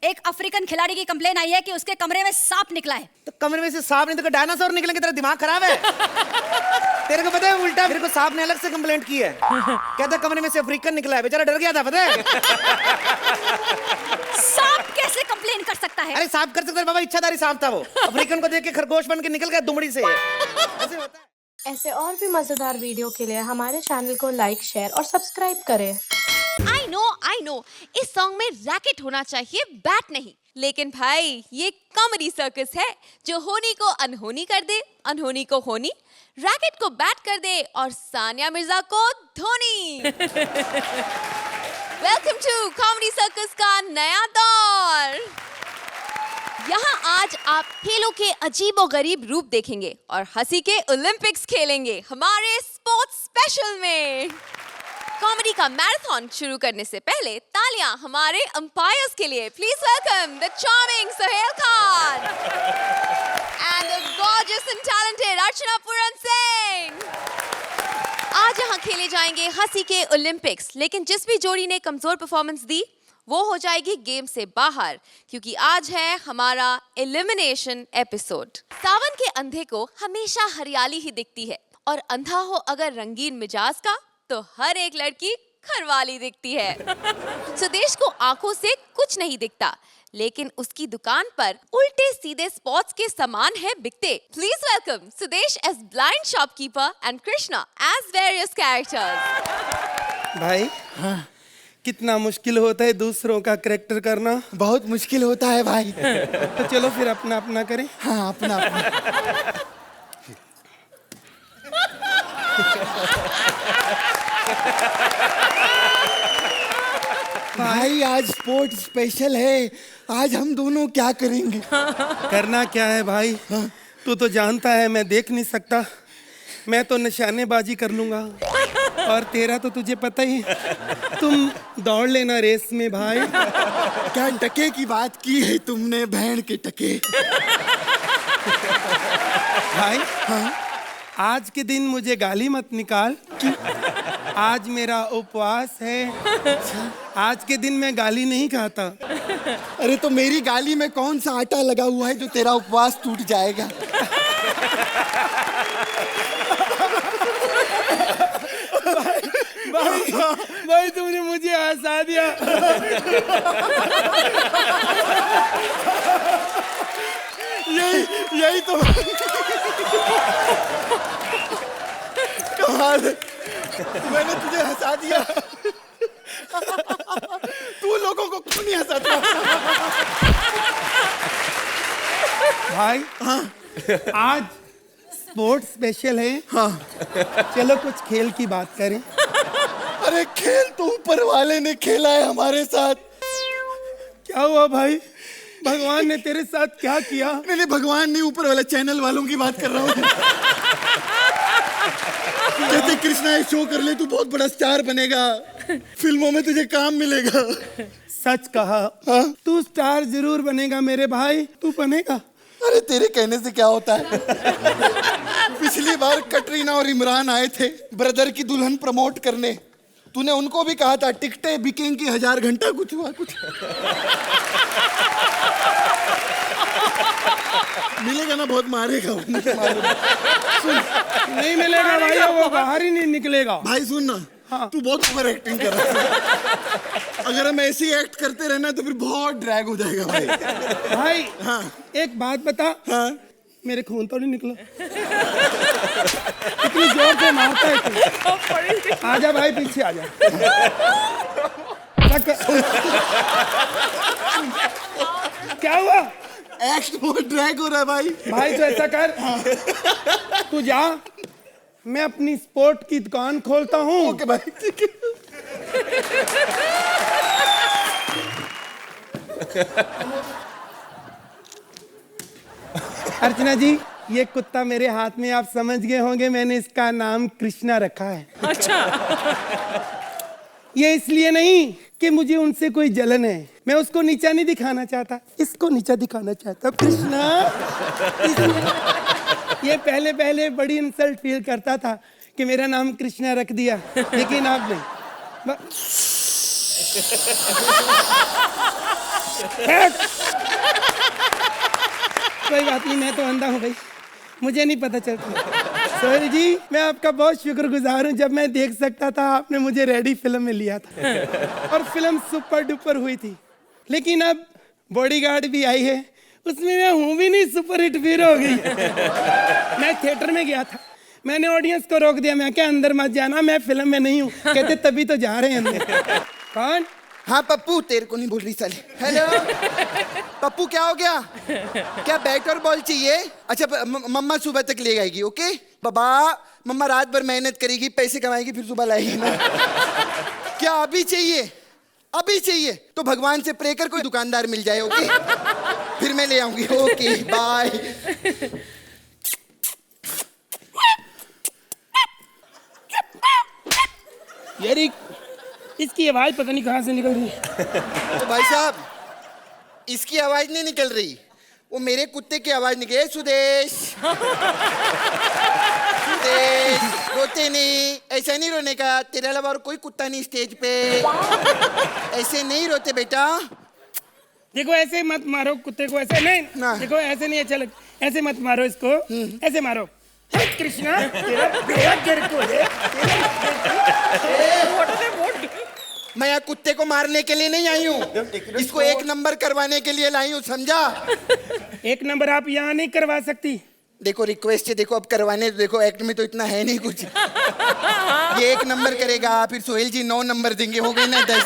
एक अफ्रीकन खिलाड़ी की कंप्लेन आई है कि उसके कमरे में सांप निकला है। तो कमरे में से सांप नहीं तो डायनासोर निकलेंगे, तेरा दिमाग खराब है। तेरे को पता है उल्टा मेरे को सांप ने अलग से कंप्लेंट की है। कहता कमरे में से अफ्रीकन निकला है, बेचारा डर गया था पता है। सांप कैसे कंप्लेन कर सकता है? अरे सांप कर सकता है बाबा, इच्छाधारी सांप था वो। अफ्रीकन को देख के खरगोश बन के निकल गया दुमड़ी से। ऐसे होता है। ऐसे और भी मजेदार वीडियो के लिए हमारे चैनल को लाइक, शेयर और सब्सक्राइब करें। आई नो इस सॉन्ग में रैकेट होना चाहिए, बैट नहीं। लेकिन भाई ये कॉमेडी सर्कस है जो होनी को अनहोनी कर दे, अनहोनी को होनी, रैकेट को बैट कर दे और सानिया मिर्जा को Dhoni. Welcome to comedy circus का नया दौर। यहाँ आज आप खेलों के अजीबोगरीब रूप देखेंगे और हंसी के ओलंपिक्स खेलेंगे हमारे स्पोर्ट्स स्पेशल में। कॉमेडी का मैराथन शुरू करने से पहले तालियां हमारे अंपायर्स के लिए। Please welcome the charming Sohail Khan and the gorgeous and talented Archana Puran Singh. आज यहाँ खेले जाएंगे हंसी के ओलंपिक्स, लेकिन जिस भी जोड़ी ने कमजोर परफॉर्मेंस दी वो हो जाएगी गेम से बाहर, क्योंकि आज है हमारा एलिमिनेशन एपिसोड। सावन के अंधे को हमेशा हरियाली ही दिखती है और अंधा हो अगर रंगीन मिजाज का तो हर एक लड़की घरवाली दिखती है। सुदेश को आंखों से कुछ नहीं दिखता, लेकिन उसकी दुकान पर उल्टे सीधे स्पॉट्स के सामान है बिकते। Please welcome Sudesh as blind shopkeeper and Krishna as various characters. भाई हाँ, कितना मुश्किल होता है दूसरों का कैरेक्टर करना। बहुत मुश्किल होता है भाई। तो चलो फिर अपना अपना करें। हाँ अपना अपना। भाई आज स्पोर्ट स्पेशल है, आज हम दोनों क्या करेंगे? करना क्या है भाई? तू तो जानता है मैं देख नहीं सकता, मैं तो निशानेबाजी कर लूंगा। और तेरा तो तुझे पता ही, तुम दौड़ लेना रेस में भाई। क्या टके की बात की है तुमने, बहन के टके। भाई हाँ, आज के दिन मुझे गाली मत निकाल। आज मेरा उपवास है, आज के दिन मैं गाली नहीं खाता। अरे तो मेरी गाली में कौन सा आटा लगा हुआ है जो तेरा उपवास टूट जाएगा? भाई तुमने मुझे हंसा दिया। यही तो कमाल है, मैंने तुझे हंसा दिया। तू लोगों को क्यों नहीं हंसाता? भाई हाँ, आज स्पोर्ट्स स्पेशल है। हाँ चलो कुछ खेल की बात करें। अरे खेल तो ऊपर वाले ने खेला है हमारे साथ। क्या हुआ भाई? भगवान ने तेरे साथ क्या किया? नहीं भगवान नहीं, ऊपर वाला चैनल वालों की बात कर रहा हूँ। कहते कृष्णा ये शो कर ले, तू बहुत बड़ा स्टार बनेगा, फिल्मों में तुझे काम मिलेगा। सच कहा। हाँ? तू स्टार जरूर बनेगा मेरे भाई, तू बनेगा। अरे तेरे कहने से क्या होता है? पिछली बार कटरीना और इमरान आए थे ब्रदर की दुल्हन प्रमोट करने, तूने उनको भी कहा था टिकटें बिकेंगी 1000 घंटा, कुछ हुआ कुछ? मिलेगा ना, बहुत मारेगा वो। सुन, नहीं मिलेगा भाई, वो बाहर ही नहीं निकलेगा। भाई सुन ना, हाँ। तू बहुत ओवर एक्टिंग कर रहा है। अगर हम ऐसे ही एक्ट करते रहना तो फिर बहुत ड्रैग हो जाएगा भाई। भाई हाँ एक बात बता। हाँ मेरे खून तो नहीं निकला? इतनी जोर से मारता है तू। आजा भाई पीछे आजा। क्या हुआ? एक्ट बहुत ड्रैग हो रहा है भाई। भाई तो ऐसा कर, तू जा, मैं अपनी स्पोर्ट की दुकान खोलता हूँ। ओके भाई ठीक है। अर्चना जी, ये कुत्ता मेरे हाथ में आप समझ गए होंगे, मैंने इसका नाम कृष्णा रखा है। अच्छा। ये इसलिए नहीं कि मुझे उनसे कोई जलन है, मैं उसको नीचा नहीं दिखाना चाहता, इसको नीचा दिखाना चाहता। कृष्णा ये पहले पहले बड़ी इंसल्ट फील करता था कि मेरा नाम कृष्णा रख दिया, लेकिन आप नहीं। कोई बात नहीं, मैं तो अंधा हूँ भाई, मुझे नहीं पता चलता। सोहेल जी, मैं आपका बहुत शुक्रगुजार हूँ। जब मैं देख सकता था, आपने मुझे रेडी फिल्म में लिया था और फिल्म सुपर डुपर हुई थी। लेकिन अब बॉडीगार्ड भी आई है, उसमें मैं हूँ भी नहीं, सुपर हिट फिर हो गई। मैं थिएटर में गया था, मैंने ऑडियंस को रोक दिया, मैं क्या अंदर मत जाना, मैं फिल्म में नहीं हूँ। कहते तभी तो जा रहे हैं अंदर। कौन? हाँ पप्पू, तेरे को नहीं बोल रही साले। हेलो पप्पू, क्या हो गया? क्या बैट और बॉल चाहिए? अच्छा मम्मा सुबह तक ले आएगी। ओके बाबा, मम्मा रात भर मेहनत करेगी, पैसे कमाएगी, फिर सुबह लाएगी ना। क्या अभी चाहिए? अभी चाहिए तो भगवान से प्रे कर कोई दुकानदार मिल जाए। ओके फिर मैं ले आऊंगी। Okay bye. यार इसकी आवाज पता नहीं कहाँ से निकल रही है। तो भाई साहब, इसकी आवाज नहीं निकल रही, वो मेरे कुत्ते की आवाज निकल। सुदेश, सुदेश, रोते नहीं, ऐसा नहीं रोने का। तेरे अलावा और कोई कुत्ता नहीं स्टेज पे, ऐसे नहीं रोते बेटा। देखो ऐसे मत मारो कुत्ते को, ऐसे नहीं ना। देखो ऐसे नहीं अच्छा लगता, ऐसे मत मारो इसको, ऐसे मारो। हे कृष्णा, तेरा बेड़ा गिर को है। मैं यहाँ कुत्ते को मारने के लिए नहीं आई हूँ, इसको 1 नंबर करवाने के लिए लाई हूँ, समझा? 1 नंबर आप यहाँ नहीं करवा सकती। देखो रिक्वेस्ट है, देखो अब करवाने, देखो एक्ट में तो इतना है नहीं कुछ। ये 1 नंबर करेगा, फिर सोहेल जी 9 नंबर देंगे, हो गए ना 10।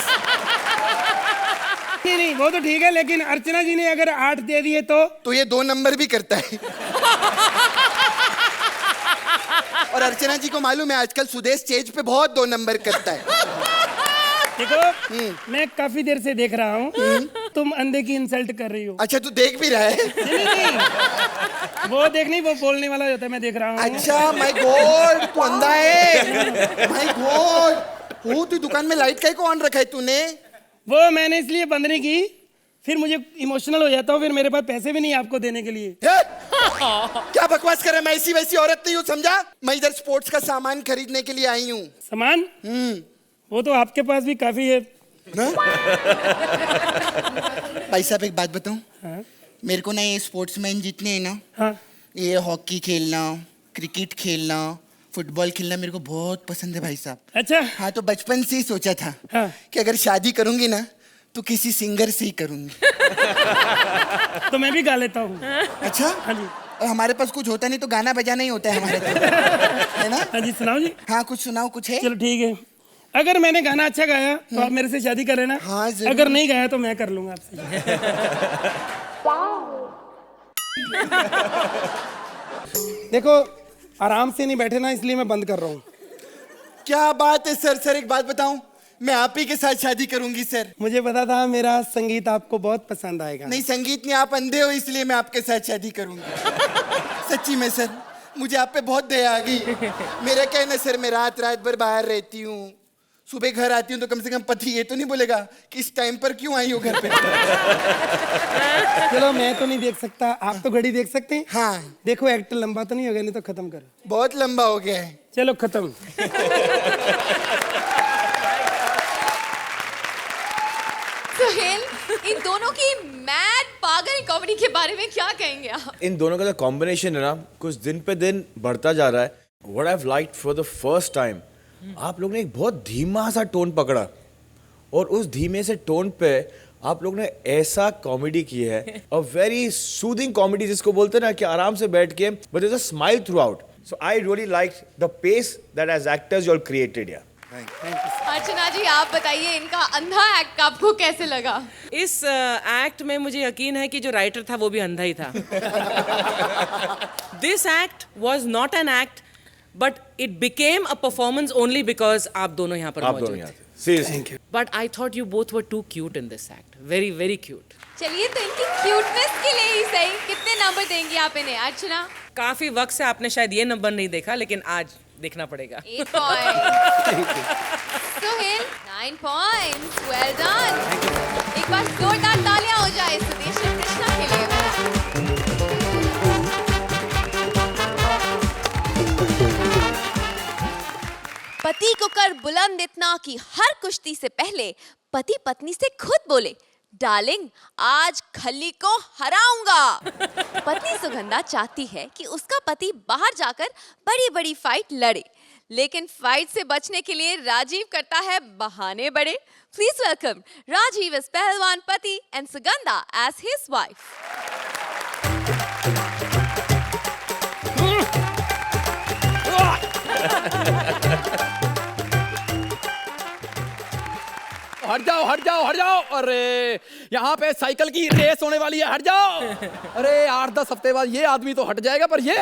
नहीं वो तो ठीक है, लेकिन अर्चना जी ने अगर 8 दे दिए तो ये 2 नंबर भी करता है। और अर्चना जी को मालूम है आजकल सुदेश स्टेज पे बहुत 2 नंबर करता है। देखो मैं काफी देर से देख रहा हूँ, तुम अंधे की इंसल्ट कर रही हो। अच्छा तू देख भी रहा है? नहीं, वो देख नहीं, वो बोलने वाला होता है, मैं देख रहा हूँ। अच्छा माय गॉड, तू अंधा है? माय गॉड, वो तू दुकान में लाइट काहे को ऑन रखा है तूने? वो मैंने इसलिए बंद नहीं की, फिर मुझे इमोशनल हो जाता हूँ, फिर मेरे पास पैसे भी नहीं आपको देने के लिए। क्या बकवास कर रहा है? मैं ऐसी वैसी औरत नहीं हूँ, समझा? मैं इधर स्पोर्ट्स का सामान खरीदने के लिए आई हूँ। सामान? वो तो आपके पास भी काफी है। भाई साहब एक बात बताऊं? हाँ? मेरे को ना ये स्पोर्ट्समैन जितने हैं ना, हाँ? ये हॉकी खेलना, क्रिकेट खेलना, फुटबॉल खेलना मेरे को बहुत पसंद है भाई साहब। अच्छा। हाँ तो बचपन से ही सोचा था हाँ? कि अगर शादी करूंगी ना तो किसी सिंगर से ही करूंगी। तो मैं भी गा लेता हूँ। अच्छा? हाँ जी। और हमारे पास कुछ होता नहीं तो गाना बजाना ही होता है हमारे तो, है ना? हाँ जी, सुनाओ जी। हाँ कुछ सुनाओ, कुछ है? चलो ठीक है, अगर मैंने गाना अच्छा गाया तो आप मेरे से शादी कर लेना। हाँ, जरूर। अगर नहीं गाया तो मैं कर लूंगा आपसे। देखो आराम से नहीं बैठे ना, इसलिए मैं बंद कर रहा हूँ। क्या बात है सर? सर एक बात बताऊं, मैं आप ही के साथ शादी करूंगी सर। मुझे पता था मेरा संगीत आपको बहुत पसंद आएगा। नहीं संगीत नहीं, आप अंधे हो इसलिए मैं आपके साथ शादी करूंगी। सच्ची में सर, मुझे आप पे बहुत दया आ गई। मेरा क्या है ना सर, मैं रात भर बाहर रहती हूँ, सुबह घर आती हूँ तो कम से कम पति ये तो नहीं बोलेगा कि इस टाइम पर क्यों आई हो घर पे। चलो मैं तो नहीं देख सकता, आप तो घड़ी देख सकते हैं। हाँ देखो एक्ट लंबा तो नहीं हो गया, नहीं तो खत्म करो। बहुत लंबा हो गया है। चलो खत्म। सोहेल, इन दोनों की मैड पागल कॉमेडी के बारे में क्या कहेंगे आप? इन दोनों का जो कॉम्बिनेशन है ना, कुछ दिन पे दिन बढ़ता जा रहा है। What I have liked for the first time, आप लोग ने एक बहुत धीमा सा टोन पकड़ा और उस धीमे से टोन पे आप लोग ने ऐसा कॉमेडी की है, अ वेरी सूदिंग कॉमेडी जिसको बोलते हैं ना कि आराम से बैठ के but there is a smile throughout. So I really like the pace that as actors you all created. या अर्चना जी आप बताइए, इनका अंधा एक्ट आपको कैसे लगा? इस एक्ट में मुझे यकीन है कि जो राइटर था वो भी अंधा ही था। This act was not an act but it became a performance only because आप दोनों यहाँ पर आप दोनों मौजूद यहाँ थे। थे। Seriously. But I thought you both were too cute in this act, very very cute. चलिए तो इनकी क्यूटनेस के लिए ही सही, कितने नंबर देंगी आप इन्हें? अर्चना? काफी वक्त से आपने शायद ये नंबर नहीं देखा, लेकिन आज देखना पड़ेगा। 8 point. Sohail 9 points, well done. एक बार जोरदार तालियां हो जाए सुदेश और कृष्णा के लिए। पति को कर बुलंद इतना कि हर कुश्ती से पहले पति पत्नी से खुद बोले, डार्लिंग, आज खली को हराऊंगा। पत्नी सुगंधा चाहती है कि उसका पति बाहर जाकर बड़ी बड़ी फाइट लड़े, लेकिन फाइट से बचने के लिए राजीव करता है बहाने बड़े। प्लीज वेलकम राजीव as पहलवान पति and Sugandha as his wife. हट जाओ हट जाओ हट जाओ। अरे यहाँ पे साइकिल की रेस होने वाली है, हट जाओ। अरे 8-10 हफ्ते बाद ये आदमी तो हट जाएगा, पर ये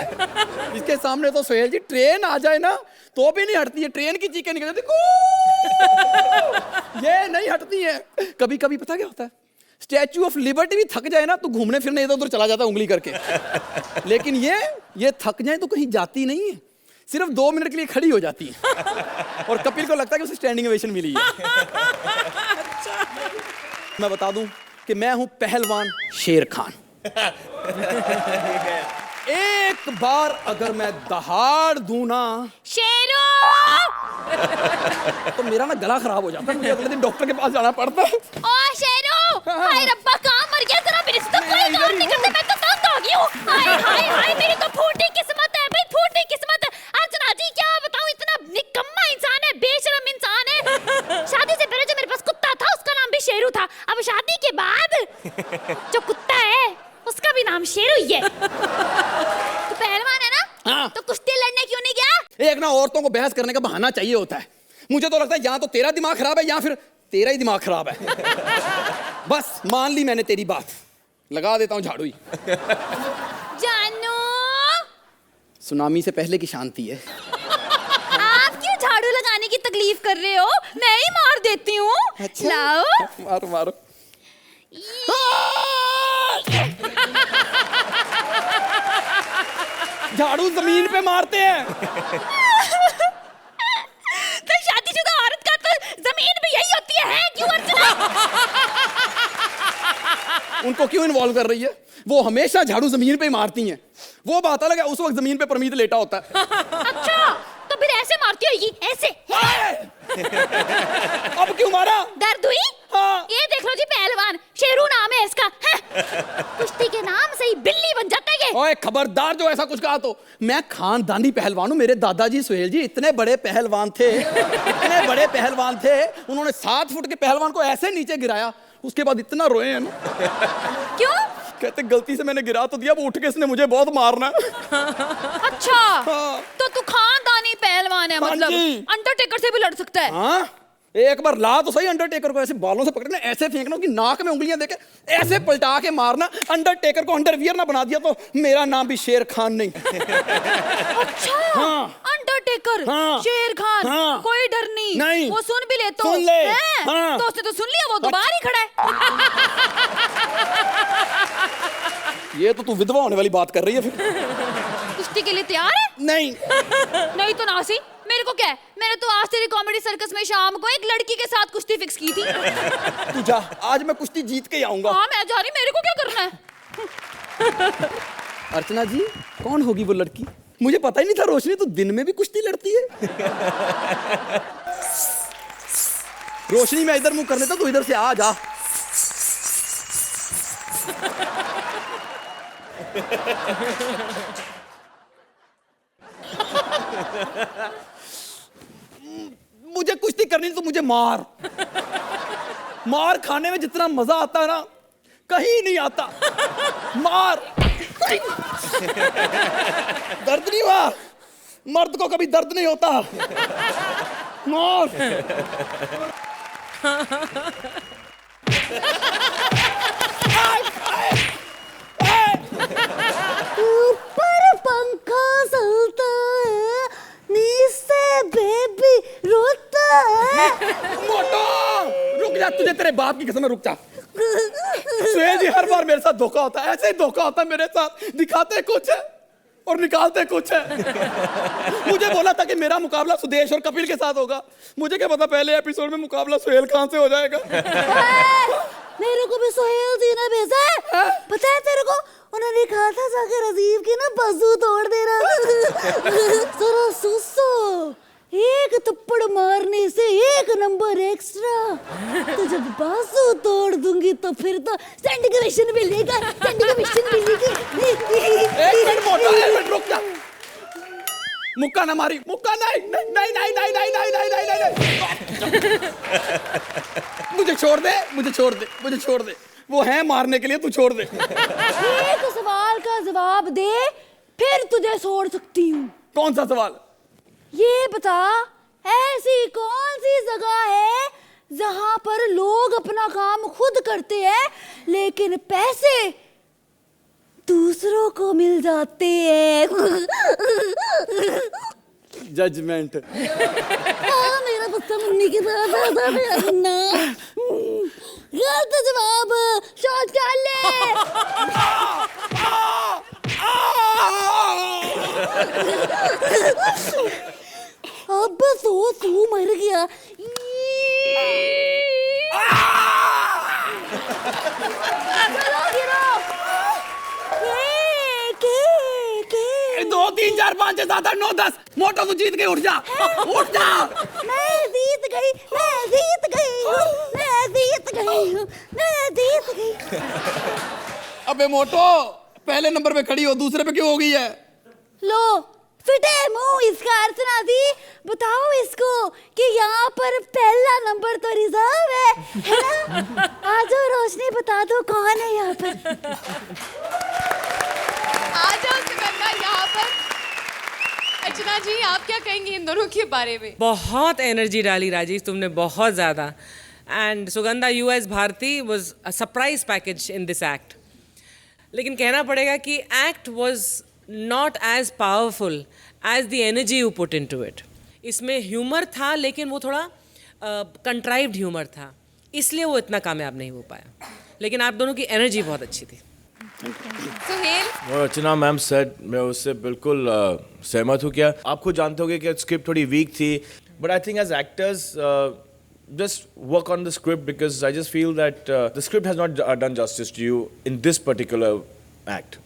इसके सामने तो सोहेल जी ट्रेन आ जाए ना तो भी नहीं हटती है। ट्रेन की चीखें निकल जाती, ये नहीं हटती है। कभी कभी पता क्या होता है, स्टैच्यू ऑफ लिबर्टी भी थक जाए ना तो घूमने फिरने इधर उधर चला जाता है उंगली करके, लेकिन ये थक जाए तो कहीं जाती नहीं है, सिर्फ 2 मिनट के लिए खड़ी हो जाती है। और कपिल को लगता है कि उसे स्टैंडिंग ओवेशन मिली है। मैं बता दूं कि मैं हूं पहलवान शेर खान। एक बार अगर मैं दहाड़ दूं ना शेरू, तो मेरा ना गला खराब हो जाता है, मुझे अगले दिन डॉक्टर के पास जाना पड़ता है। ओ शेरू, हाय रब्बा कहाँ मर गया जरा, मेरे से तो कोई काम नहीं करते, मैं तो तंग हो गई हूँ। हाय हाय हाय, मेरी तो फूटी किस्मत है भाई, फूटी किस्मत है। अर्चना जी क्या बताऊँ, इतना निकम्मा इंसान है, बेशरम इंसान है। शादी से पहले जो मेरे पास कुत्ता था उसका नाम भी शेरू था, अब शादी के बाद जो कुत्ता है उसका भी नाम शेरू ही है। तू पहलवान है ना, हाँ। तो कुश्ती लड़ने क्यों नहीं गया? एक ना औरतों को बहस करने का बहाना चाहिए होता है। मुझे तो लगता है या तो तेरा दिमाग खराब है या फिर तेरा ही दिमाग खराब है। बस मान ली मैंने तेरी बात, लगा देता हूँ झाड़ू ही। जानू, सुनामी से पहले की शांति है। आप क्यों झाड़ू लगाने की तकलीफ कर रहे हो, मैं ही मार देती हूँ। अच्छा। लाओ। मारो मारो। झाड़ू जमीन पे मारते हैं। तो शादीशुदा औरत का तो जमीन भी यही होती है क्यों अर्चना? उनको क्यों इन्वॉल्व कर रही है? वो हमेशा झाड़ू जमीन पे ही मारती हैं। वो बात अलग है, उस वक्त जमीन पे परमीत लेटा होता है। अच्छा, तो फिर ऐसे मारती होगी, ऐसे। अब क्यों मारा? दर्द हुई? हाँ। ये देख लो जी, पहलवान शेरू नाम है इसका। कुश्ती के नाम से ही बिल्ली बन जाता है ये। ओए खबरदार जो ऐसा कुछ कहा तो। मैं खानदानी पहलवान हूँ, मेरे दादाजी सुहेल जी इतने बड़े पहलवान थे, इतने बड़े पहलवान थे, उन्होंने 7 फुट के पहलवान को ऐसे नीचे गिराया, उसके बाद इतना रोए हैं ना। क्यों? कहते गलती से मैंने गिरा तो दिया, वो उठ के इसने मुझे बहुत मारना। अच्छा, हाँ। तो तू खानदानी पहलवान है, हाँ मतलब जी। अंडरटेकर से भी लड़ सकता है। हाँ, एक बार ला तो सही अंडरटेकर को, ऐसे बालों से पकड़ना, ऐसे फेंकना कि नाक में उंगलियां देके ऐसे पलटा के मारना। अंडरटेकर को अंडरवियर ना बना दिया तो मेरा नाम भी शेर खान नहीं। अच्छा, हाँ। अंडरटेकर, हाँ। शेर खान, हाँ। कोई डर नहीं। नहीं। वो सुन भी ले तो सुन ले। हैं? हाँ। तो उसने तो सुन लिया, वो तो बाहर ही खड़ा है। ये तो तू विधवा होने वाली बात कर रही है फिर। कुश्ती के लिए तैयार है? नहीं। नहीं तो नासी, मेरे को क्या है, मैंने तो आज तेरी कॉमेडी सर्कस में शाम को एक लड़की के साथ कुश्ती फिक्स की थी। तू जा, आज मैं कुश्ती जीत के ही आऊंगा। हाँ मैं जा रही, मेरे को क्या करना है? अर्चना जी, कौन होगी वो लड़की? मुझे पता ही नहीं था रोशनी तो दिन में भी कुश्ती लड़ती है। रोशनी मैं इधर मुंह कर लेता, तू इधर से आ जा। मुझे कुश्ती करनी तो मुझे मार। मार खाने में जितना मजा आता है ना कहीं नहीं आता। मार। दर्द नहीं हुआ, मर्द को कभी दर्द नहीं होता। मार। ऊपर पंखा चलता है, नीचे बेबी रोता है। मोटो रुक जा, तुझे तेरे बाप की कसम है, रुक जा। सुहेल जी हर बार मेरे साथ धोखा होता है, ऐसे ही धोखा होता है मेरे साथ। दिखाते कुछ है और निकालते कुछ है। मुझे बोला था कि मेरा मुकाबला सुदेश और कपिल के साथ होगा, मुझे क्या पता पहले एपिसोड में मुकाबला सुहेल खान से हो जाएगा। मेरे को भी सोहेल जी ने भेजा है, पता है तेरे को? उन्होंने कहा था जाकर अजीब की ना बाजू तोड़ देना। जरा सुसो एक थप्पड़ मारने से 1 नंबर एक्स्ट्रा। तो जब बाजू तोड़ दूंगी तो फिर तो स्टैंडिंग ओवेशन मिलेगा, स्टैंडिंग ओवेशन मिलेगी। एक मिनट रुक जा। मुक्का ना मारी, मुक्का नहीं नहीं नहीं नहीं नहीं नहीं नहीं नहीं नहीं नहीं। मुझे छोड़ दे, मुझे छोड़ दे, मुझे छोड़ दे। वो है मारने के लिए, तू छोड़ दे। एक सवाल का जवाब दे, फिर तुझे छोड़ सकती हूँ। कौन सा सवाल? ये बता, ऐसी कौन सी जगह है जहां पर लोग अपना काम खुद करते हैं लेकिन पैसे दूसरों को मिल जाते हैं? जजमेंट। मेरा बच्चा मुन्नी की तरह ना। गलत जवाब, शौचालय। अब तू मर गया। चलो गिरो। 2 3 4 5 6 7 8 9 10। मोटो तू जीत गई, उठ जा, उठ जा। मैं जीत गई, मैं जीत गई हूँ, मैं जीत गई हूँ, मैं जीत गई। अबे मोटो, पहले नंबर पे खड़ी हो, दूसरे पे क्यों हो गई है? लो फिटे मुंह, इसका अर्थ ना दी। बताओ इसको कि यहाँ पर पहला नंबर तो रिजर्व है ना? आ जाओ रोशनी, बता दो कौन है यहाँ पर। आ जाओ सुगंधा यहाँ पर। अर्चना जी, आप क्या कहेंगे इन दोनों के बारे में? बहुत एनर्जी डाली राजेश तुमने, बहुत ज़्यादा। And Sugandha, you as Bharti was a surprise package in this act. लेकिन कहना पड़ेगा कि act was not as powerful as the energy you put into it. इसमें ह्यूमर था, लेकिन वो थोड़ा कंट्राइव्ड ह्यूमर था, इसलिए वो इतना कामयाब नहीं हो पाया। लेकिन आप दोनों की एनर्जी बहुत अच्छी थी। सुहेल? अर्चना मैम सेड, मैं उससे बिल्कुल सहमत हूँ। क्या आप खुद जानते होगे कि स्क्रिप्ट थोड़ी वीक थी, but I think as actors just work on the script, because I just feel that the script has not done justice to you in this particular act.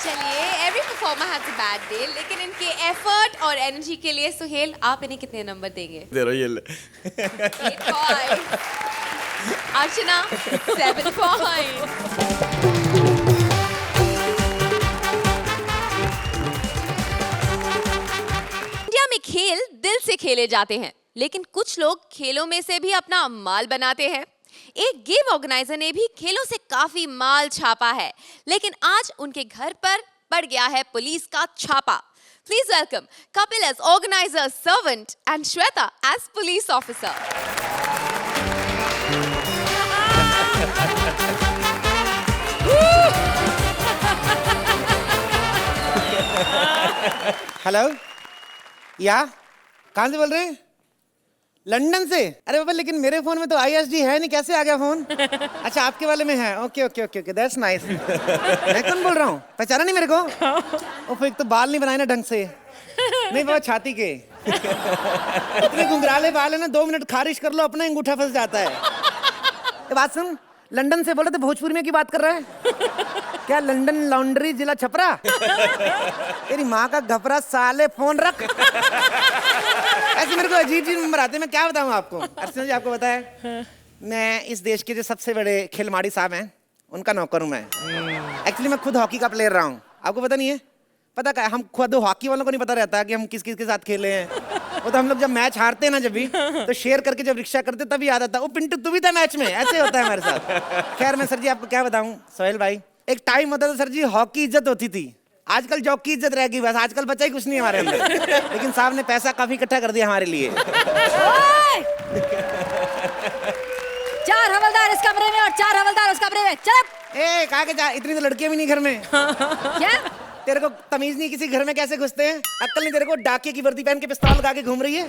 चलिए, every performer has a bad day, लेकिन इनके effort और energy के लिए सुहेल, आप इन्हें कितने number देंगे? 8 points. अर्चना 7 points. इंडिया में खेल दिल से खेले जाते हैं, लेकिन कुछ लोग खेलों में से भी अपना माल बनाते हैं। एक गेम ऑर्गेनाइजर ने भी खेलों से काफी माल छापा है, लेकिन आज उनके घर पर पड़ गया है पुलिस का छापा। Please welcome Kapil as organiser servant and Shweta as police officer. Hello, या कहाँ से बोल रहे हैं? लंदन से? अरे बाबा, लेकिन मेरे फोन में तो ISD है नहीं, कैसे आ गया फोन? अच्छा, आपके वाले में है। Okay okay okay okay, that's nice. मैं कौन बोल रहा हूँ? पहचाना नहीं मेरे को? ओह, एक तो बाल नहीं बनाए ना ढंग से। नहीं बाबा, छाती के इतने घुंघराले बाल है ना, 2 मिनट खारिश कर लो, अपना अंगूठा फंस जाता है। ये बात सुन, लंदन से बोले तो भोजपुरी में की बात कर रहा है क्या? लंदन लॉन्ड्री, जिला छपरा। तेरी माँ का घपरा साले, फोन रख। ऐसे मेरे को अजीब अजीब नंबर आते हैं, मैं क्या बताऊँ आपको। अर्चना जी, आपको पता है मैं इस देश के जो सबसे बड़े खिलवाड़ी साहब हैं उनका नौकर हूँ मैं। एक्चुअली मैं खुद हॉकी का प्लेयर रहा हूँ, आपको पता नहीं है? पता क्या, हम खुद हॉकी वालों को नहीं पता रहता कि हम किस किस के साथ खेले हैं। वो तो हम लोग जब मैच हारते हैं ना, जब भी तो शेयर करके जब रिक्शा करते तभी याद आता, वो पिंटू तू भी था मैच में, ऐसे होता है हमारे साथ। खैर, मैं सर जी आपको क्या बताऊँ सोहेल भाई, एक टाइम होता था सर जी, हॉकी इज्जत होती थी। आजकल जॉब की इज्जत रह गई, बस आजकल बचा ही कुछ नहीं हमारे अंदर। लेकिन साहब ने पैसा काफी इकट्ठा कर दिया हमारे लिए। 4 हवलदार इस कमरे में और 4 हवलदार उस कमरे में। चल। ए, कहा के जा, इतनी तो लड़कियां भी नहीं घर में। क्या? तेरे को तमीज नहीं किसी घर में कैसे घुसते हैं? अक्ल नहीं तेरे को? डाकिये की वर्दी पहन के पिस्तौल लगा के घूम रही है।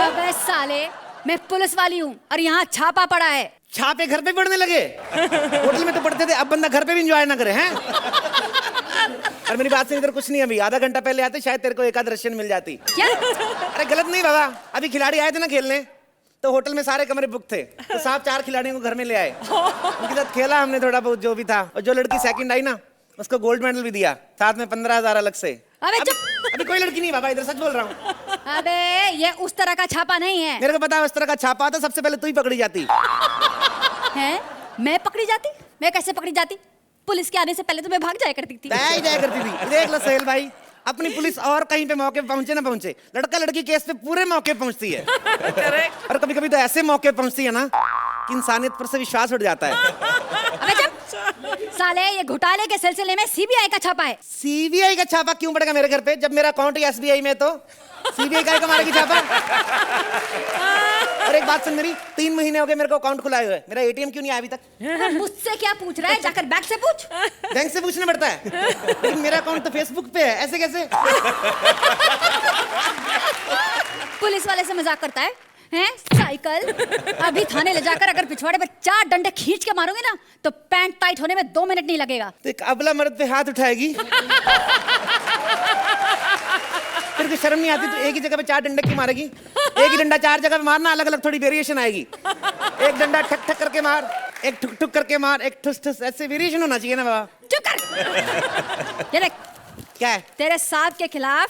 अबे साले, मैं पुलिस वाली हूँ और यहाँ छापा पड़ा है। छापे घर पे पड़ने लगे? होटल में तो पड़ते थे, अब बंदा घर पे भी एंजॉय ना करे हैं? और मेरी बात से इधर कुछ नहीं, अभी आधा घंटा पहले आते शायद तेरे को एक आध रशियन मिल जाती। क्या? अरे गलत नहीं बाबा, अभी खिलाड़ी आए थे ना खेलने, तो होटल में सारे कमरे बुक थे, तो साहब 4 खिलाड़ियों को घर में ले आए, उनके साथ खेला हमने थोड़ा बहुत जो भी था, और जो लड़की सेकंड आई ना उसको गोल्ड मेडल भी दिया, साथ में 15,000 अलग से। अबे अभी कोई लड़की नहीं बाबा, इधर सच बोल रहा हूँ। अबे ये उस तरह का छापा नहीं है। मेरे को पता है उस तरह का छापा होता, सबसे पहले तू ही पकड़ी जाती। हैं? मैं पकड़ी जाती? मैं कैसे पकड़ी जाती? पुलिस के आने से पहले तो मैं भाग जाया करती थी। तय जाया करती थी। देख लो सोहेल भाई, अपनी पुलिस और कहीं पे मौके पे पहुंचे ना पहुंचे, लड़का लड़की केस पे पूरे मौके पे पहुंचती है। और कभी कभी तो ऐसे मौके पे पहुंचती है ना कि इंसानियत पर से विश्वास उठ जाता है। अबे जब साले ये घोटाले के सिलसिले में सीबीआई का छापा है। सीबीआई का छापा क्यों पड़ेगा मेरे घर पे जब मेरा अकाउंट ही एसबीआई में? तो सीबीआई का मारेगी छापा? और एक बात सुन मेरी, 3 महीने हो गए मेरे को अकाउंट खुलाए हुए, मेरा एटीएम क्यों नहीं आया अभी तक? मुझसे क्या पूछ रहा है? जाकर बैंक से पूछ। बैंक से पूछना पड़ता है, लेकिन मेरा अकाउंट तो फेसबुक पे है, ऐसे कैसे? पुलिस वाले से मजाक करता है हैं? साइकिल अभी थाने ले जाकर अगर पिछवाड़े पे 4 डंडे खींच के मारोगे ना तो पैंट टाइट होने में 2 मिनट नहीं लगेगा। तो एक अबला मर्द पे हाथ उठाएगी, तेरे को शर्म नहीं आती? तो एक ही जगह पे 4 डंडे क्यों मारेगी? एक ही डंडा 4 जगह पे मारना, अलग अलग थोड़ी वेरिएशन आएगी। एक डंडा ठक ठक करके मार, एक ठुक ठुक करके मार, एक ठुस ठुस, ऐसे वेरिएशन होना चाहिए ना बाबा। चुप कर। ये देख, क्या है? तेरे साहब के खिलाफ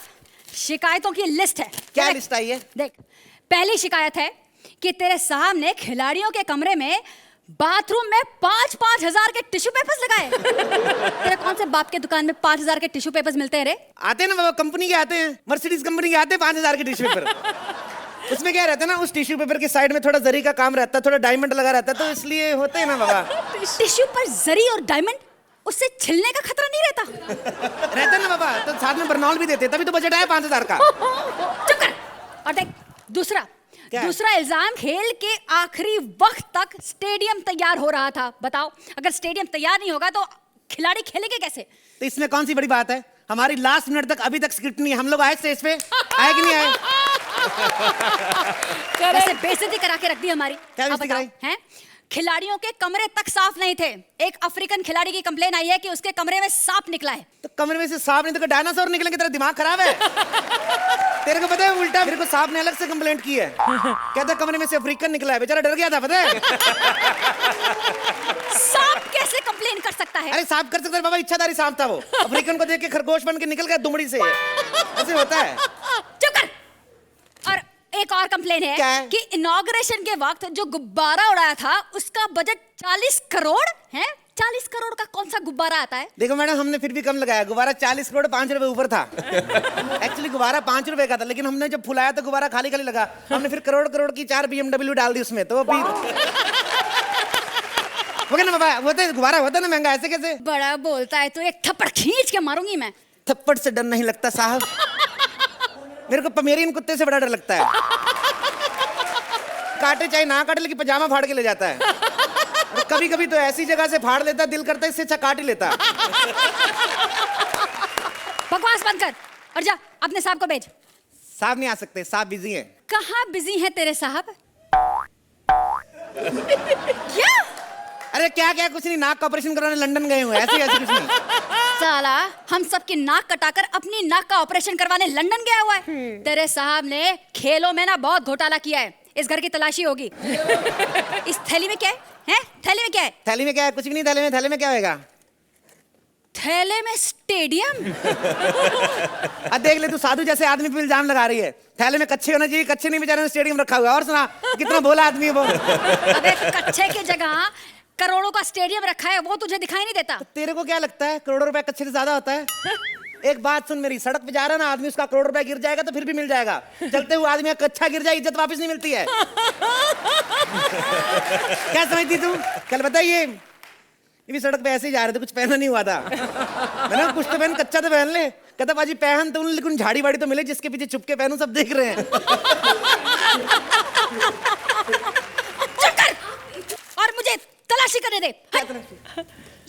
शिकायतों की लिस्ट है। क्या लिस्ट आई है? देख, पहली शिकायत है कि तेरे साहब ने खिलाड़ियों के कमरे में बाथरूम में 5-5 हजार के टिश्यू पेपर्स लगाए। तेरे कौन से बाप के दुकान में 5 हजार के टिश्यू पेपर्स मिलते हैं रे? आते हैं ना बाबा, कंपनी के आते हैं, मर्सिडीज कंपनी के आते हैं 5 हजार के टिश्यू पेपर। उसमें क्या रहता है ना, उस टिश्यू पेपर के साइड में थोड़ा जरी का काम रहता है, थोड़ा डायमंड लगा रहता है, तो इसलिए होते हैं ना बाबा। टिश्यू पर जरी और डायमंड, उससे छिलने का खतरा नहीं रहता? रहता है ना बाबा, तो साथ में बर्नॉल भी देते हैं, तभी तो बजट आया 5 हजार का। चुप कर। और देख, दूसरा इल्जाम, खेल के आखिरी वक्त तक स्टेडियम तैयार हो रहा था। बताओ, अगर स्टेडियम तैयार नहीं होगा तो खिलाड़ी खेलेंगे कैसे? तो इसमें कौन सी बड़ी बात है? हमारी लास्ट मिनट तक अभी तक स्क्रिप्ट नहीं है, हम लोग आए स्टेज पे, आए कि नहीं आए? वैसे बेइज्जती करा के रख दी हमारी। क्या बेइज्जती कराई? हैं? खिलाड़ियों के कमरे तक साफ नहीं थे। एक अफ्रीकन खिलाड़ी की कंप्लेन आई है कि उसके कमरे में सांप निकला है। तो कमरे में से सांप नहीं तो डायनासोर निकलेंगे? तेरा दिमाग खराब है? तेरे को पता है उल्टा मेरे को सांप ने अलग से कंप्लेंट की है, कहता कमरे में से अफ्रीकन निकला है, बेचारा डर गया था, पता है? सांप कैसे कंप्लेन कर सकता है? अरे सांप कर सकता है बाबा, इच्छाधारी सांप था वो, अफ्रीकन को देख के खरगोश बन के निकल गया दुमड़ी से, ऐसे होता है। चुप कर। और एक और कंप्लेन है कि इनॉग्रेशन के वक्त जो गुब्बारा उड़ाया था उसका बजट 40 करोड़ है। 40 करोड़ का कौन सा गुब्बारा आता है? देखो मैडम, हमने फिर भी कम लगाया, गुब्बारा 40 करोड़ 5 रुपए ऊपर था। एक्चुअली गुब्बारा 5 रुपए का था, लेकिन हमने जब फुलाया तो गुब्बारा खाली खाली लगा, हमने फिर करोड़ की 4 BMW डाल दी उसमें, तो अभी वो ना बाबा, वो तो गुब्बारा होता ना महंगा, ऐसे कैसे? बड़ा बोलता है तो एक थप्पड़ खींच के मारूंगी मैं। थप्पड़ से डर नहीं लगता साहब, मेरे को पमेरियन कुत्ते से बड़ा डर लगता है। काटे चाहे ना काटे, लेकिन पजामा फाड़ के ले जाता है। और कभी कभी तो ऐसी जगह से फाड़ लेता है, दिल करता है इससे अच्छा काट ही लेता। बकवास बंद कर और जा अपने साहब को भेज। साहब नहीं आ सकते, साहब बिजी हैं। कहाँ बिजी हैं तेरे साहब? क्या? अरे क्या क्या, कुछ नहीं, नाक का ऑपरेशन करवाने लंदन गए हुए, ऐसे ऐसे कुछ नहीं। साला हम सबकी नाक कटाकर अपनी नाक का ऑपरेशन करवाने लंदन गया हुआ है। तेरे साहब ने खेलों में ना बहुत घोटाला किया है, इस घर की तलाशी होगी। इस थैली में क्या है? हैं? थैली में क्या है? थैली में क्या है? कुछ भी नहीं थैले में क्या होएगा? थैले में स्टेडियम। अब देख ले, तू साधु जैसे आदमी पे इल्जाम लगा रही है। थैले में कच्चे होना चाहिए, कच्चे नहीं, बेचारे ने स्टेडियम रखा हुआ है। और सुना, कितना बोला आदमी है वो। अबे कच्चे की जगह करोड़ों का स्टेडियम रखा है, वो तुझे दिखाई नहीं देता? तो तेरे को क्या लगता है करोड़ों रुपए कच्चे से ज्यादा होता है? एक बात सुन मेरी, सड़क पे जा रहा है ना आदमी, उसका करोड़ रुपए गिर जाएगा तो फिर भी मिल जाएगा, चलते हुए आदमी का कच्चा गिर जाए इज्जत वापस नहीं मिलती है। क्या समझती तू? कल बताइए, ये भी सड़क पे ऐसे ही जा रहे थे, कुछ पहना नहीं हुआ था, मैंने कुछ तो पहन, कच्चा तो पहन ले, कहता बाजी पहन तो, लेकिन झाड़ी वाड़ी तो मिले जिसके पीछे छुप के पहनूं, सब देख रहे हैं। और मुझे तलाशी करने दे।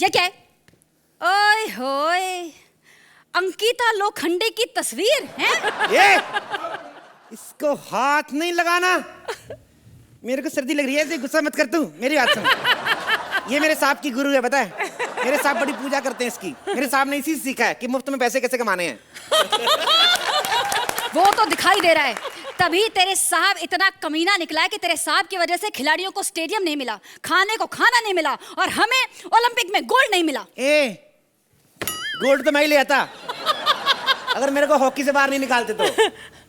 ये क्या है? ओए होए, अंकिता लोखंडे की तस्वीर है। ये इसको हाथ नहीं लगाना, मेरे को सर्दी लग रही है, ऐसे गुस्सा मत कर तू, मेरी बात सुन। ये मेरे साहब की गुरु है, पता है, मेरे साहब बड़ी पूजा करते हैं इसकी। मेरे साहब ने इसी से सीखा है कि मुफ्त में पैसे कैसे कमाने हैं। वो तो दिखाई दे रहा है, तभी तेरे साहब इतना कमीना निकला है कि तेरे साहब की वजह से खिलाड़ियों को स्टेडियम नहीं मिला, खाने को खाना नहीं मिला, और हमें ओलंपिक में गोल्ड नहीं मिला। गोल्ड तो मैं ही ले आता, अगर मेरे को हॉकी से बाहर नहीं निकालते तो।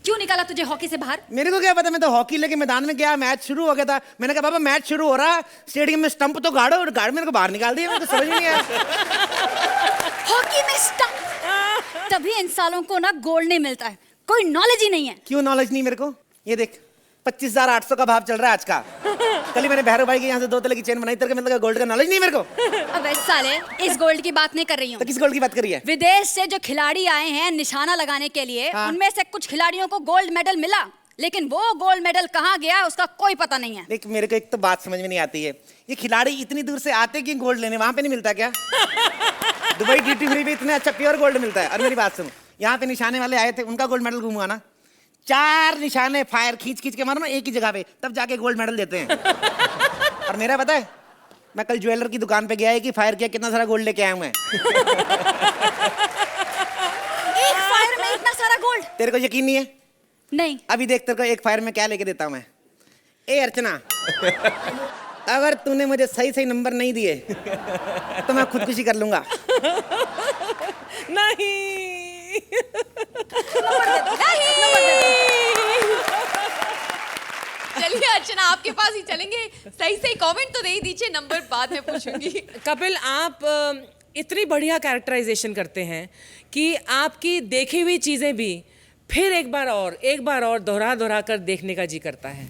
क्यों निकाला तुझे हॉकी से बाहर? मेरे को क्या पता, मैं तो हॉकी लेके मैदान में गया, मैच शुरू हो गया था, मैंने कहा बाबा मैच शुरू हो रहा, स्टेडियम में स्टंप तो गाड़ो, और गाड़ मेरे को बाहर निकाल दिया, मेरे को समझ नहीं आया। हॉकी में स्टंप, तभी इन सालों को ना गोल्ड नहीं मिलता है, कोई नॉलेज ही नहीं है। क्यों नॉलेज नहीं मेरे को? ये देख 25,800 का भाव चल रहा है आज का। कल ही मैंने भैरव भाई के यहाँ से 2 तले की चेन बनाई, तेरे को मतलब गोल्ड का नॉलेज नहीं मेरे को? अबे साले, इस गोल्ड की बात नहीं कर रही हूँ। तो किस गोल्ड की बात कर रही है? विदेश से जो खिलाड़ी आए हैं निशाना लगाने के लिए, हाँ। उनमें से कुछ खिलाड़ियों को गोल्ड मेडल मिला, लेकिन वो गोल्ड मेडल कहाँ गया उसका कोई पता नहीं है। देख मेरे को एक तो बात समझ में नहीं आती है, ये खिलाड़ी इतनी दूर से आते कि गोल्ड लेने, वहां पे नहीं मिलता क्या? दुबई ड्यूटी फ्री पे इतना अच्छा प्योर गोल्ड मिलता है। और मेरी बात सुनो, यहाँ पे निशाने वाले आए थे, उनका गोल्ड मेडल घूमवा ना, 4 निशाने फायर खींच खींच के मारो ना एक ही जगह पे, तब जाके गोल्ड मेडल देते हैं। और मेरा पता है, मैं कल ज्वेलर की दुकान पे गया है कि फायर किया, कितना सारा गोल्ड लेके आया हूं मैं। एक फायर में इतना सारा गोल्ड? तेरे को यकीन नहीं है? नहीं। अभी देख तेरे को एक फायर में क्या लेके देता हूं मैं। ए अर्चना, अगर तूने मुझे सही सही नंबर नहीं दिए तो मैं खुदकुशी कर लूंगा। नहीं। चलिए अर्चना आपके पास ही चलेंगे, सही सही कमेंट तो दे ही दीजिए, नंबर बाद में पूछूंगी। कपिल, आप इतनी बढ़िया कैरेक्टराइजेशन करते हैं कि आपकी देखी हुई चीज़ें भी फिर एक बार और दोहरा कर देखने का जी करता है।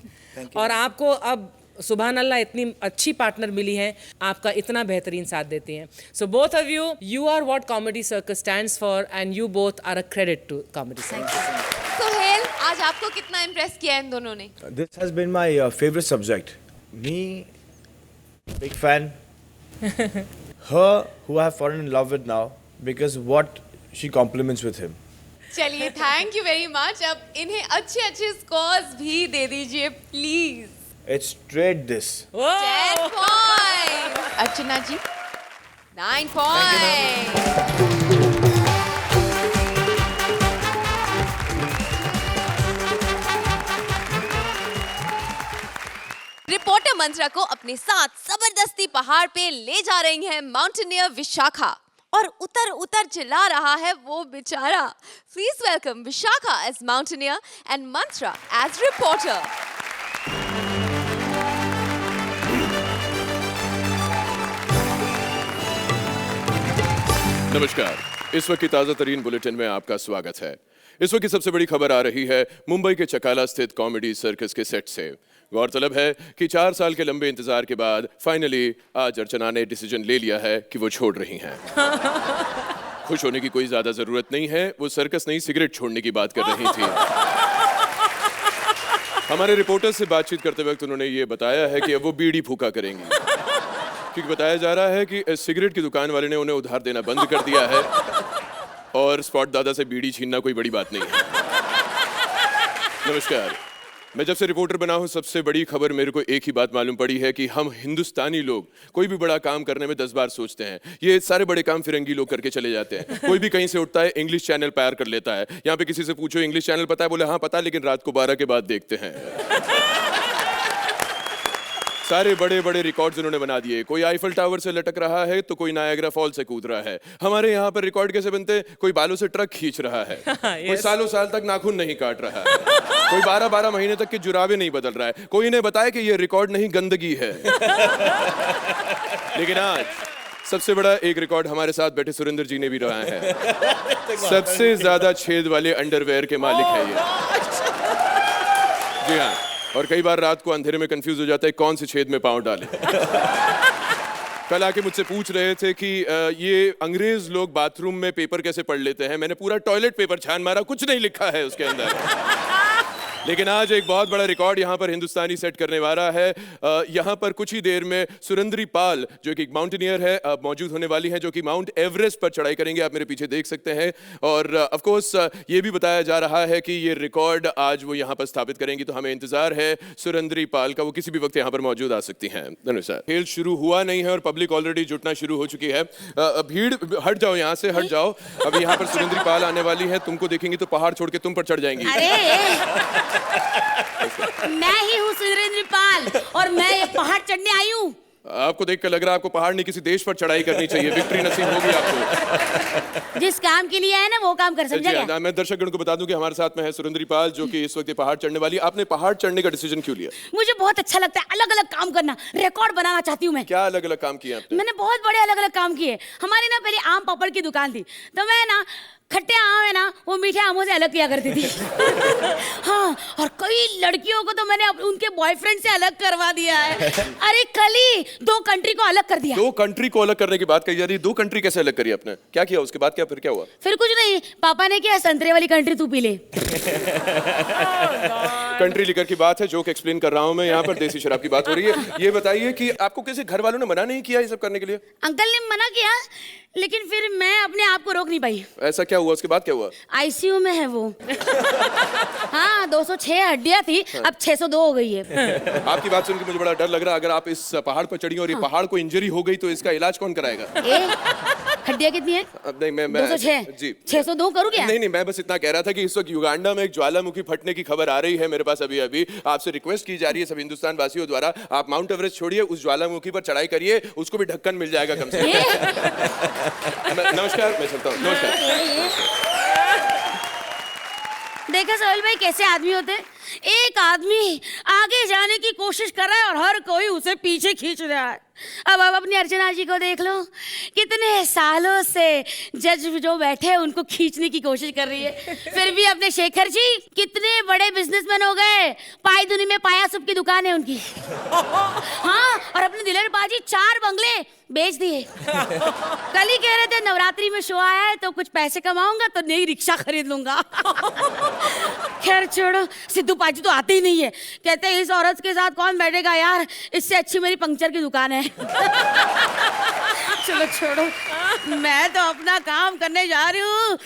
और आपको अब सुभान अल्लाह इतनी अच्छी पार्टनर मिली है, आपका इतना बेहतरीन साथ देती हैं। So both of you are what comedy circus stands for, and you both are a credit to comedy circus. Sohail, आज आपको कितना इम्प्रेस किया इन दोनों ने? This has been my favorite subject. Me, big fan. Her, who I have fallen in love with now, because what she compliments with him. चलिए, thank you very much. अब इन्हें अच्छे अच्छे स्कोर्स भी दे दीजिए please. It's straight this. 10 point. Archana ji 9 point. Reporter Mantra को अपने साथ जबरदस्ती पहाड़ पे ले जा रही है माउंटेनियर विशाखा, और उतर उतर चिल्ला रहा है वो बेचारा। Please welcome Vishakha as mountaineer and Mantra as reporter. नमस्कार, इस वक्त की ताज़ा तरीन बुलेटिन में आपका स्वागत है। इस वक्त की सबसे बड़ी खबर आ रही है मुंबई के चकाला स्थित कॉमेडी सर्कस के सेट से। गौरतलब है कि 4 साल के लंबे इंतजार के बाद फाइनली आज अर्चना ने डिसीजन ले लिया है कि वो छोड़ रही हैं। खुश होने की कोई ज्यादा जरूरत नहीं है, वो सर्कस नहीं सिगरेट छोड़ने की बात कर रही थी। हमारे रिपोर्टर से बातचीत करते वक्त उन्होंने ये बताया है कि अब वो बीड़ी फूका करेंगी, क्योंकि बताया जा रहा है कि सिगरेट की दुकान वाले ने उन्हें उधार देना बंद कर दिया है, और स्पॉट दादा से बीड़ी छीनना कोई बड़ी बात नहीं है। नमस्कार, मैं जब से रिपोर्टर बना हूं सबसे बड़ी खबर मेरे को एक ही बात मालूम पड़ी है कि हम हिंदुस्तानी लोग कोई भी बड़ा काम करने में 10 बार सोचते हैं। ये सारे बड़े काम फिरंगी लोग करके चले जाते हैं। कोई भी कहीं से उठता है इंग्लिश चैनल पार कर लेता है। यहाँ पे किसी से पूछो इंग्लिश चैनल पता है, बोले हाँ पता, लेकिन रात को 12 के बाद देखते हैं। सारे बड़े बड़े रिकॉर्ड्स उन्होंने बना दिए। कोई आईफल टावर से लटक रहा है तो कोई नायग्रा फॉल से कूद रहा है। हमारे यहाँ पर रिकॉर्ड कैसे बनते हैं? कोई बालों से ट्रक खींच रहा है, कोई सालों साल तक नाखून नहीं काट रहा है, कोई 12-12 महीने तक के जुराबे नहीं बदल रहा है। कोई इन्हें बताए कि ये रिकॉर्ड नहीं गंदगी है। लेकिन आज सबसे बड़ा एक रिकॉर्ड हमारे साथ बैठे सुरेंद्र जी ने भी रहा है। सबसे ज्यादा छेद वाले अंडरवेयर के मालिक है ये। जी हाँ, और कई बार रात को अंधेरे में कंफ्यूज हो जाता है कौन से छेद में पांव डाले। कल आके मुझसे पूछ रहे थे कि ये अंग्रेज लोग बाथरूम में पेपर कैसे पढ़ लेते हैं। मैंने पूरा टॉयलेट पेपर छान मारा, कुछ नहीं लिखा है उसके अंदर। लेकिन आज एक बहुत बड़ा रिकॉर्ड यहाँ पर हिंदुस्तानी सेट करने वाला है। यहाँ पर कुछ ही देर में सुरेंद्री पाल जो कि एक माउंटेनियर है मौजूद होने वाली है, जो कि माउंट एवरेस्ट पर चढ़ाई करेंगे। आप मेरे पीछे देख सकते हैं। और ऑफ कोर्स ये भी बताया जा रहा है कि ये रिकॉर्ड आज वो यहाँ पर स्थापित करेंगी, तो हमें इंतजार है सुरेंद्री पाल का। वो किसी भी वक्त यहाँ पर मौजूद आ सकती हैं। धन्यवाद। खेल शुरू हुआ नहीं है और पब्लिक ऑलरेडी जुटना शुरू हो चुकी है। भीड़ हट जाओ, यहाँ से हट जाओ। अब यहाँ पर सुरेंद्री पाल आने वाली है, तुमको देखेंगी तो पहाड़ छोड़ के तुम पर चढ़ जाएंगी। मैं ही हूँ सुरेंद्र पाल, और मैं ये पहाड़ चढ़ने आई हूँ आपको देखकर लग रहा है आपको पहाड़ नहीं किसी देश पर चढ़ाई करनी चाहिए, विक्ट्री नसीब होगी आपको। जिस काम के लिए है ना वो काम कर, समझा क्या? मैं दर्शकगण को बता दूं कि हमारे साथ में है सुरेंद्री पाल, जो कि इस वक्त ये पहाड़ चढ़ने वाली है। आपने पहाड़ चढ़ने का डिसीजन क्यों लिया? मुझे बहुत अच्छा लगता है अलग अलग काम करना, रिकॉर्ड बनाना चाहती हूँ मैं। क्या अलग अलग काम किए आपने? मैंने बहुत बड़े अलग अलग काम किए। हमारे ना पहले आम पापड़ की दुकान थी, तो मैं ना खट्टे आम है ना वो मीठे आमों से अलग किया करती थी। हाँ, और कई लड़कियों को तो मैंने उनके बॉयफ्रेंड से अलग करवा दिया है। अरे कल ही 2 कंट्री को अलग कर दिया। 2 कंट्री को अलग करने की बात कही जा रही है, 2 कंट्री कैसे अलग करी आपने? क्या किया उसके बाद? फिर क्या हुआ? फिर कुछ नहीं, पापा ने किया संतरे वाली कंट्री तू पी ले। कंट्री लिकर की बात है, जोक एक्सप्लेन कर रहा हूं मैं, यहाँ पर देसी शराब की बात हो रही है। ये बताइए कि आपको किसी घर वालों ने मना नहीं किया ये सब करने के लिए? अंकल ने मना किया, लेकिन फिर मैं अपने आप को रोक नहीं पाई। ऐसा क्या हुआ? उसके बाद क्या हुआ? आईसीयू में है वो। हाँ, 206 हड्डियां थी, अब 602 हो गई है। आपकी बात सुनकर मुझे बड़ा डर लग रहा है। अगर आप इस पहाड़ पर चढ़ी और ये पहाड़ को इंजरी हो गई तो इसका इलाज कौन कराएगा? हड्डियां कितनी है? नहीं, मैं 206 जी 602 करूं क्या? नहीं, मैं बस इतना कह रहा था कि इस वक्त युगांडा में एक ज्वालामुखी फटने की खबर आ रही है मेरे पास अभी। आपसे रिक्वेस्ट की जा रही है सब हिंदुस्तान वासियों द्वारा, आप माउंट एवरेस्ट छोड़िए, उस ज्वालामुखी पर चढ़ाई करिए, उसको भी ढक्कन मिल जाएगा कम से कम। नमस्कार, मैं चलता हूँ। नमस्कार। देखा सोहेल भाई कैसे आदमी होते हैं? एक आदमी आगे जाने की कोशिश कर रहा है और हर कोई उसे पीछे खींच रहा है। अब आप अपनी अर्चना जी को देख लो, कितने सालों से जज जो बैठे हैं उनको खींचने की कोशिश कर रही है, फिर भी अपने शेखर जी कितने बड़े बिजनेसमैन हो गए। पाई दुनी में पाया सुप की दुकान है उनकी। हाँ, और अपने दिलेर बाजी 4 बंगले बेच दिए। कल ही कह रहे थे नवरात्रि में शो आया है तो कुछ पैसे कमाऊंगा तो नई रिक्शा खरीद लूंगा। खैर छोड़ो, सिद्धू पाजी तो आते ही नहीं है, कहते हैं इस औरत के साथ कौन बैठेगा यार, इससे अच्छी मेरी पंक्चर की दुकान है। चलो छोड़ो, मैं तो अपना काम करने जा रही हूँ।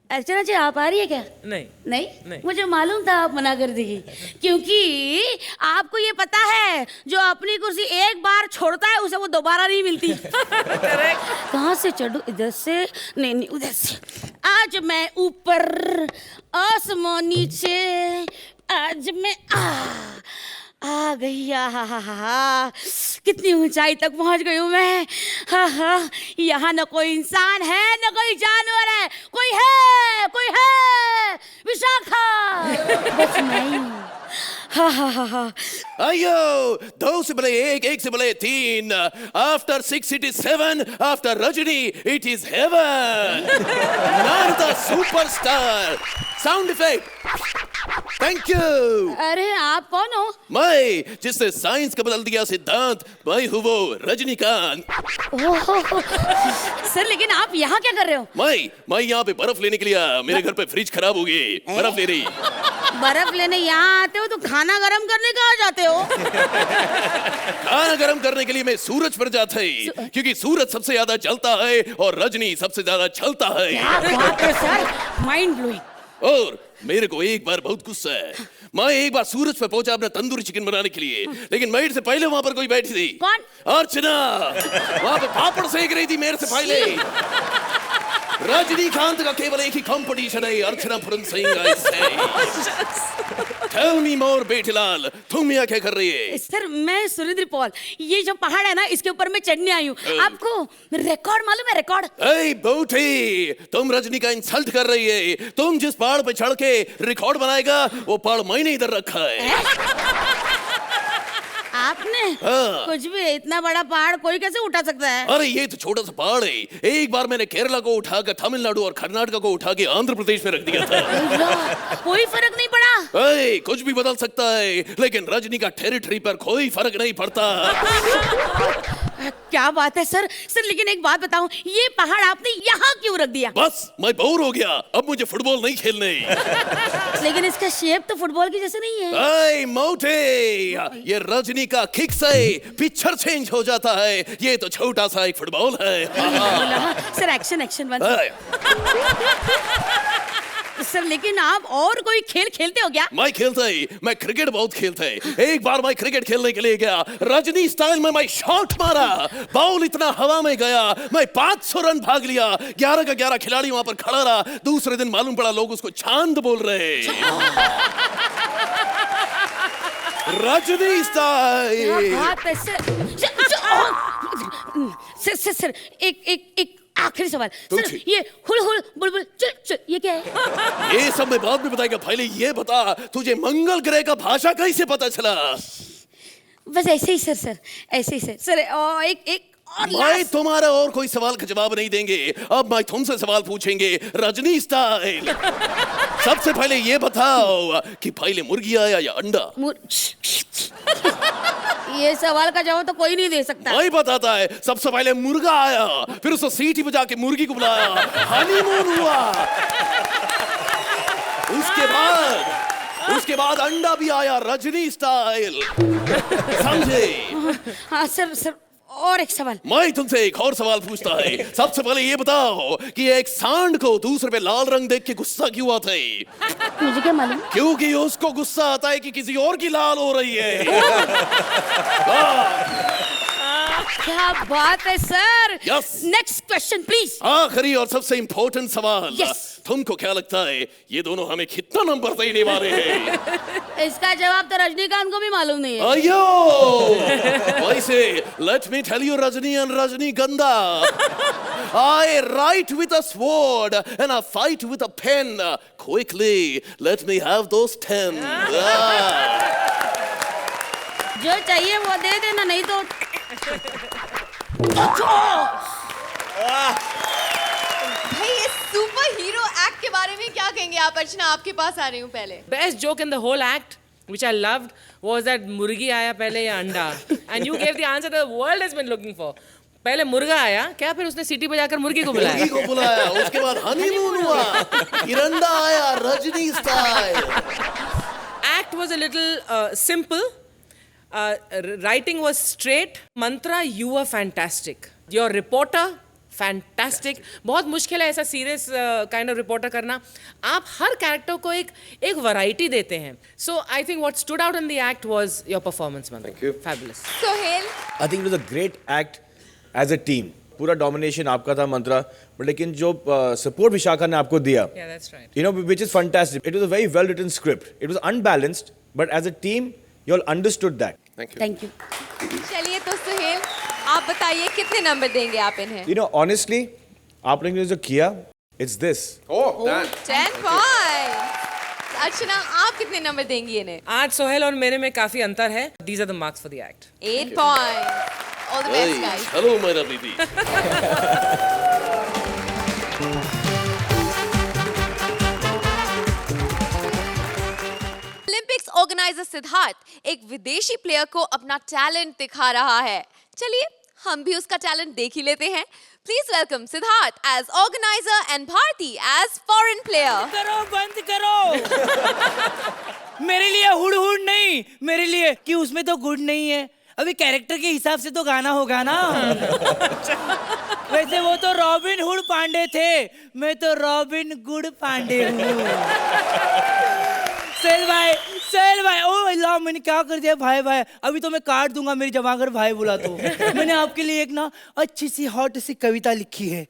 अर्चना जी आप आ रही है क्या? नहीं? मुझे मालूम था आप मना कर देगी, क्योंकि आपको ये पता है जो अपनी कुर्सी एक बार छोड़ता है उसे वो दोबारा नहीं मिलती। कहाँ से चढ़ूं? इधर से? नहीं, उधर से। आज मैं ऊपर, आसमान नीचे, आज मैं आ गई। हा, कितनी ऊंचाई तक पहुंच गई हूँ मैं। हाँ, यहाँ न कोई इंसान है न कोई जानवर है, कोई है विशाखा, बस मैं। हाँ। अयो, 2 से बड़े 1, 1 से बड़े 3, after 6 it is 7, after Rajni it is heaven, Narada superstar, sound effect, thank you. अरे आप कौन हो? मैं जिसने साइंस का बदल दिया सिद्धांत, मैं हूँ वो रजनीकांत। सर लेकिन आप यहाँ क्या कर रहे हो? मैं यहाँ पे बर्फ लेने के लिए आया, मेरे घर पे फ्रिज खराब हो गई, बर्फ ले रही। बर्फ लेने यहाँ आते हो तो खाना गरम करने कहाँ जाते हो? खाना गरम करने के लिए मैं सूरज पर जाता है, क्योंकि सूरज सबसे ज्यादा जलता है और रजनी सबसे ज्यादा छलता है। क्या बात है सर, माइंड ब्लोइंग। और मेरे को एक बार बहुत गुस्सा है, मैं एक बार सूरज पे पहुंचा अपना तंदूरी चिकन बनाने के लिए, लेकिन मेरे से पहले वहां पर कोई बैठी थी। कौन? अर्चना, वहां पे पापड़ सेक रही थी मेरे से पहले। रजनीकांत का केवल एक ही कंपटीशन है, अर्चना Puran Singh. Tell me more बेटीलाल, तुम यहाँ क्या कर रही है? सर मैं सुरेंद्र पॉल, ये जो पहाड़ है ना इसके ऊपर मैं चढ़ने आई हूँ। आपको रिकॉर्ड मालूम है? रिकॉर्ड? ए बोटी, तुम रजनी का इंसल्ट कर रही है। तुम जिस पहाड़ पे चढ़ के रिकॉर्ड बनाएगा वो पहाड़ मैंने इधर रखा है। आपने? कुछ भी, इतना बड़ा पहाड़ कोई कैसे उठा सकता है? अरे ये तो छोटा सा पहाड़ है, एक बार मैंने केरला को उठाकर तमिलनाडु और कर्नाटक को उठा के आंध्र प्रदेश में रख दिया था। कोई फर्क नहीं पड़ा? कुछ भी बदल सकता है, लेकिन रजनी का टेरिटरी पर कोई फर्क नहीं पड़ता। क्या बात है सर। लेकिन एक बात बताऊं, ये पहाड़ आपने यहाँ क्यों रख दिया? बस मैं बोर हो गया, अब मुझे फुटबॉल नहीं खेलने। लेकिन इसका शेप तो फुटबॉल की जैसे नहीं है। मोटे, ये रजनी का किक से पिक्चर चेंज हो जाता है, ये तो छोटा सा एक फुटबॉल है। सर एक्शन सर, लेकिन आप और कोई खेल खेलते हो क्या? मैं खेलता ही, मैं क्रिकेट बहुत खेलता है। एक बार मैं क्रिकेट खेलने के लिए गया, रजनी स्टाइल में मैं शॉट मारा, बॉल इतना हवा में गया, मैं 500 रन भाग लिया। 11 का 11 खिलाड़ी वहां पर खड़ा रहा। दूसरे दिन मालूम पड़ा लोग उसको चांद बोल रहे। रजनी स्टाइल। सर एक आखिरी सवाल सर, ये हुल हुल बुलबुल चुल चुल ये क्या है? ये सब मैं बाद में बताएगा, पहले ये बता तुझे मंगल ग्रह का भाषा कैसे पता चला? बस ऐसे ही सर ऐसे ही सर एक और मैं तुम्हारा और कोई सवाल का जवाब नहीं देंगे। अब मैं तुमसे सवाल पूछेंगे रजनी स्टाइल। सबसे पहले ये बताओ कि पहले मुर्गी आया या अंडा? ये सवाल का जवाब तो कोई नहीं दे सकता। मैं बताता है, सबसे पहले मुर्गा आया, फिर उसको सीटी बजा के मुर्गी को बुलाया, हनीमून हुआ। उसके बाद अंडा भी आया, रजनी स्टाइल। समझे? हाँ सर और एक सवाल। मैं तुमसे एक और सवाल पूछता है। सबसे पहले ये बताओ कि एक सांड को दूसरे पे लाल रंग देख के गुस्सा क्यों आता है? मुझे क्या मालूम? क्योंकि उसको गुस्सा आता है कि किसी और की लाल हो रही है। क्या बात है sir. Yes. Next question please. आखिरी और सबसे इंपॉर्टेंट सवाल। Yes. तुमको क्या लगता है ये दोनों हमें कितना नंबर देने वाले हैं? इसका जवाब तो रजनीकांत को भी मालूम नहीं है। अयो वैसे let me tell you Rajni and Rajnigandha, I write with a sword and I fight with a pen. Quickly let me have those 10. जो चाहिए वो दे देना, नहीं तो भाई ये सुपर हीरो एक्ट के बारे में क्या कहेंगे आप? अर्चना आपके पास आ रही हूँ पहले। Best joke in the whole act, which I loved, was that मुर्गी आया पहले या अंडा, and you gave the answer the world has been looking for. पहले मुर्गा आया क्या, फिर उसने सीटी बजाकर मुर्गी को बुलाया। उसके बाद हनीमून हुआ, फिर अंडा आया, Rajni style. Act was a little simple. Writing was straight. Mantra, you were fantastic. Your reporter, fantastic. बहुत मुश्किल है ऐसा सीरियस काइंड ऑफ रिपोर्टर करना। आप हर कैरेक्टर को एक वैरायटी देते हैं। So I think what stood out in the act was your performance, Mantra. Thank you. Fabulous. Sohail, I think it was a great act as a team. पूरा domination आपका था मंत्रा, but लेकिन जो सपोर्ट विशाखा ने आपको दिया, Yeah, that's right. you know, which is fantastic. It was a very well written script. It was unbalanced, but as a team, you all understood that. Thank you. चलिए तो सोहेल आप बताइए कितने नंबर देंगे आप इन्हें? You know, honestly, आप लोगों ने जो किया, it's this. Oh, damn. 10 points. अर्चना आप कितने नंबर देंगी इन्हें? आज सोहेल और मेरे में काफी अंतर है। These are the marks for the act. 8 points. All the best guys. Hello मेरा बेबी। ओलंपिक्स ऑर्गेनाइजर सिद्धार्थ एक विदेशी प्लेयर को अपना टैलेंट दिखा रहा है। चलिए हम भी उसका टैलेंट देख ही लेते हैं। Please welcome Siddharth as organiser and Bharti as foreign player. करो बंद करो। मेरे लिए हुड़ हुड़ नहीं, मेरे लिए कि उसमें तो गुड नहीं है। अभी कैरेक्टर के हिसाब से तो गाना होगा ना। वैसे वो तो रॉबिन हुड पांडे थे, मैं तो रॉबिन गुड पांडे हूँ। सेल भाई ओ अल्लाह मैंने क्या कर दिया भाई अभी तो मैं काट दूंगा मेरी जमा कर भाई बोला तो। मैंने आपके लिए एक ना अच्छी सी हॉट सी कविता लिखी है।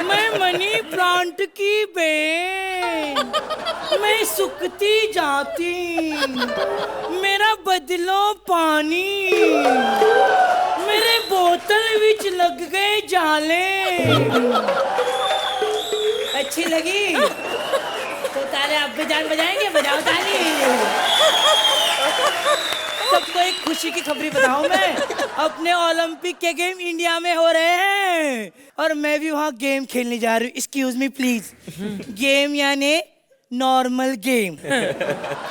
मैं मनी प्लांट की बेन, मैं सुकती जाती, मेरा बदलो पानी, मेरे बोतल विच लग गए जाले। अच्छी लगी तो ताले आप भी जान बजाएंगे, बजाओ ताली। सबको एक खुशी की खबरी बताऊं मैं, अपने ओलंपिक के गेम इंडिया में हो रहे हैं और मैं भी वहाँ गेम खेलने जा रही हूँ। Excuse me please. गेम यानी नॉर्मल गेम,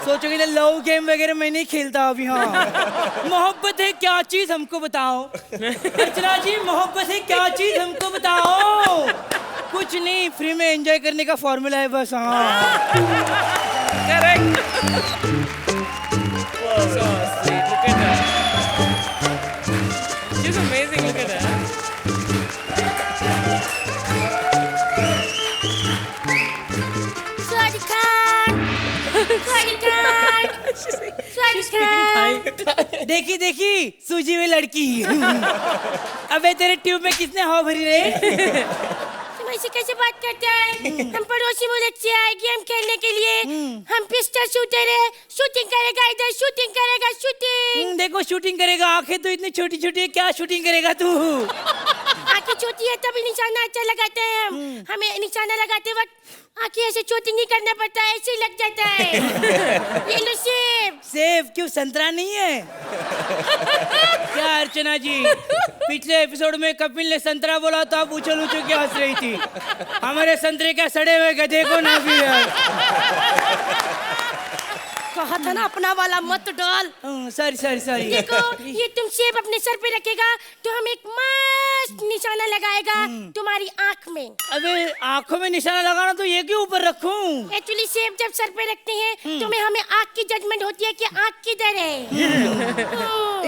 सोचोगे ना लव गेम वगैरह मैं नहीं खेलता अभी। हाँ मोहब्बत है क्या चीज हमको बताओ। अर्चना जी मोहब्बत है क्या चीज हमको बताओ। कुछ नहीं, फ्री में एंजॉय करने का फॉर्मूला है बस। हाँ correct. So sweet. Look at her. She's amazing. Look at her. देखी देखी सूजी में लड़की। अबे तेरे ट्यूब में किसने हवा भरी रे? ऐसे कैसे बात करता है? हम पड़ोसी मुल्क से आए गेम खेलने के लिए। हम पिस्टल शूटर है, शूटिंग करेगा इधर, शूटिंग करेगा, शूटिंग। देखो शूटिंग करेगा, आंखें तो इतनी छोटी छोटी है, क्या शूटिंग करेगा तू? आंखें छोटी है तभी निशाना अच्छा लगाते हैं हम। हमें निशाना लगाते वक्त आंखें ऐसे छोटी नहीं करना पड़ता है, ऐसे ही लग जाता है। ये लो सेब। सेब क्यों, संतरा नहीं है? क्या अर्चना जी, पिछले एपिसोड में कपिल ने संतरा बोला तो आप उछल उछल के हंस रही थी। हमारे संतरे क्या सड़े हुए गधे को ना भी कहा था ना अपना वाला मत डाल। Sorry sorry sorry. देखो ये तुम सेब अपने सर पे रखेगा तो हम एक मस्त निशाना लगाएगा तुम्हारी आँख में। अबे आँखों में निशाना लगाना तो ये क्यों ऊपर रखूं? एक्चुअली सेब जब सर पे रखते हैं तो हमें आँख की जजमेंट होती है कि आँख किधर है।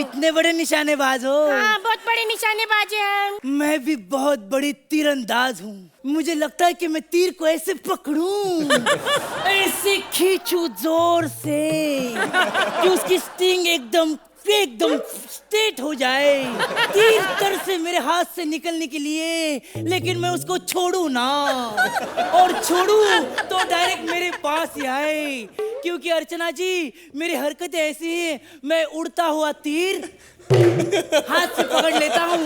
इतने बड़े निशानेबाज हो? हाँ बहुत बड़े निशानेबाज हैं हम। मैं भी बहुत बड़ी तीरंदाज हूँ। मुझे लगता है कि मैं तीर को ऐसे पकड़ूं, ऐसे खींचूं जोर से कि उसकी स्टिंग एकदम स्ट्रेट हो जाए, तीर तर से मेरे हाथ से निकलने के लिए, लेकिन मैं उसको छोड़ू ना, और छोड़ू तो डायरेक्ट मेरे पास ही आए। क्योंकि अर्चना जी मेरी हरकतें ऐसी हैं, मैं उड़ता हुआ तीर हाथ से पकड़ लेता हूँ।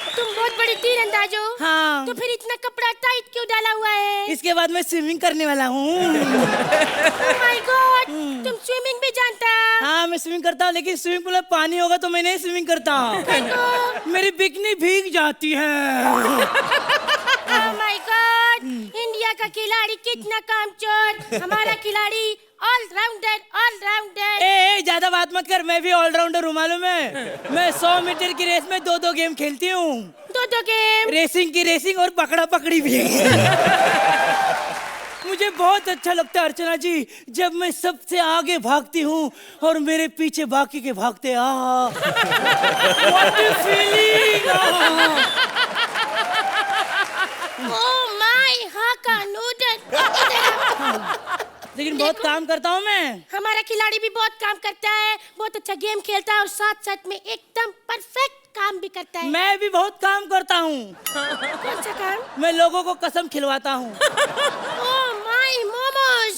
तुम बहुत बड़ी तीरंदाज हो। हाँ। तो फिर इतना कपड़ा टाइट क्यों डाला हुआ है? इसके बाद मैं स्विमिंग करने वाला हूँ। Oh my God, तुम स्विमिंग भी जानता? हाँ मैं स्विमिंग करता हूँ, लेकिन स्विमिंग पूल में पानी होगा तो मैं नहीं स्विमिंग करता। मेरी बिकनी भीग जाती है। Oh my God, इंडिया का खिलाड़ी कितना कामचोर। हमारा खिलाड़ी ऑलराउंडर। ए ज्यादा बात मत कर, मैं भी ऑलराउंडर हूँ मालूम है। मैं 100 मीटर की रेस में 2-2 गेम खेलती हूँ। 2-2 गेम? रेसिंग की रेसिंग और पकड़ा पकड़ी भी। मुझे बहुत अच्छा लगता है अर्चना जी जब मैं सबसे आगे भागती हूँ और मेरे पीछे बाकी के भागते। What a feeling! Oh my, हाँ का नूडल। लेकिन बहुत काम करता हूँ मैं। हमारा खिलाड़ी भी बहुत काम करता है, बहुत अच्छा गेम खेलता है और साथ साथ में एकदम परफेक्ट काम भी करता है। मैं भी बहुत काम करता हूँ। कौन सा काम? मैं लोगों को कसम खिलवाता हूँ। Oh my momos.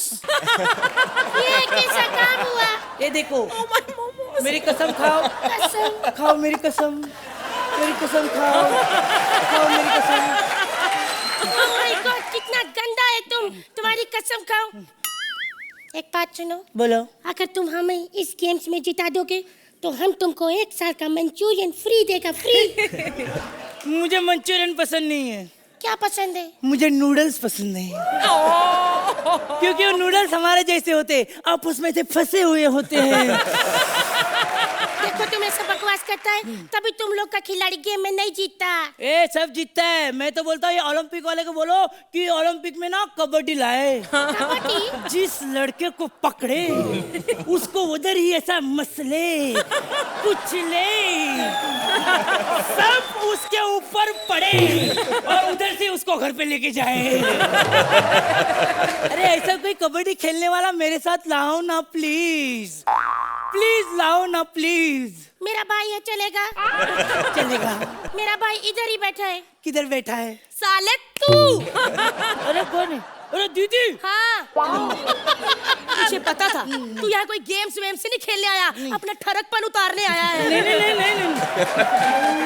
ये कैसा काम हुआ? ये देखो मेरी कसम खाओ। कसम खाओ मेरी कसम, मेरी कसम खाओ, खाओ मेरी कसम। ओह माय गॉड कितना गंदा है तुम, तुम्हारी कसम खाओ। एक बात सुनो। बोलो। अगर तुम हमें इस गेम्स में जिता दोगे तो हम तुमको 1 साल का मंचूरियन फ्री देगा, फ्री। मुझे मंचूरियन पसंद नहीं है। क्या पसंद है? मुझे नूडल्स पसंद है। क्योंकि वो नूडल्स हमारे जैसे होते, आप उसमें से फंसे हुए होते हैं। देखो तुम ऐसा बकवास करता है तभी तुम लोग का खिलाड़ी गेम में नहीं जीतता। ए सब जीतता है। मैं तो बोलता हूँ ये ओलंपिक वाले को बोलो कि ओलंपिक में ना कबड्डी लाए। कबड्डी? जिस लड़के को पकड़े उसको उधर ही ऐसा मसले कुचले सब उसके ऊपर पड़े और उधर से उसको घर पे लेके जाए। अरे ऐसा कोई कबड्डी खेलने वाला मेरे साथ लाओ ना प्लीज, प्लीज लाओ ना प्लीज। मेरा भाई है, चलेगा? चलेगा। मेरा भाई इधर ही बैठा है। किधर बैठा है? साले तू। अरे कौन है? अरे दीदी। हाँ मुझे पता था तू यहाँ कोई गेम्स वेम्स से नहीं खेलने आया, अपना ठरकपन उतारने आया है।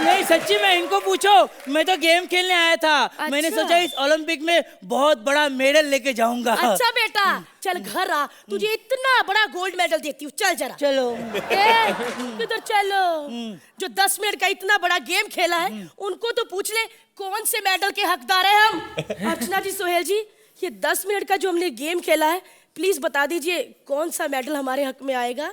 नहीं सच्ची में इनको पूछो, मैं तो गेम खेलने आया था। अच्छा। मैंने सोचा इस ओलंपिक में बहुत बड़ा मेडल लेके जाऊंगा। अच्छा बेटा चल घर आ, तुझे इतना बड़ा गोल्ड मेडल देती हूँ, चल जरा। चलो। किधर चलो? जो 10 मिनट का इतना बड़ा गेम खेला है उनको तो पूछ ले कौन से मेडल के हकदार है हम। अर्चना जी, सोहेल जी, ये 10 मिनट का जो हमने गेम खेला है प्लीज बता दीजिए कौन सा मेडल हमारे हक में आएगा।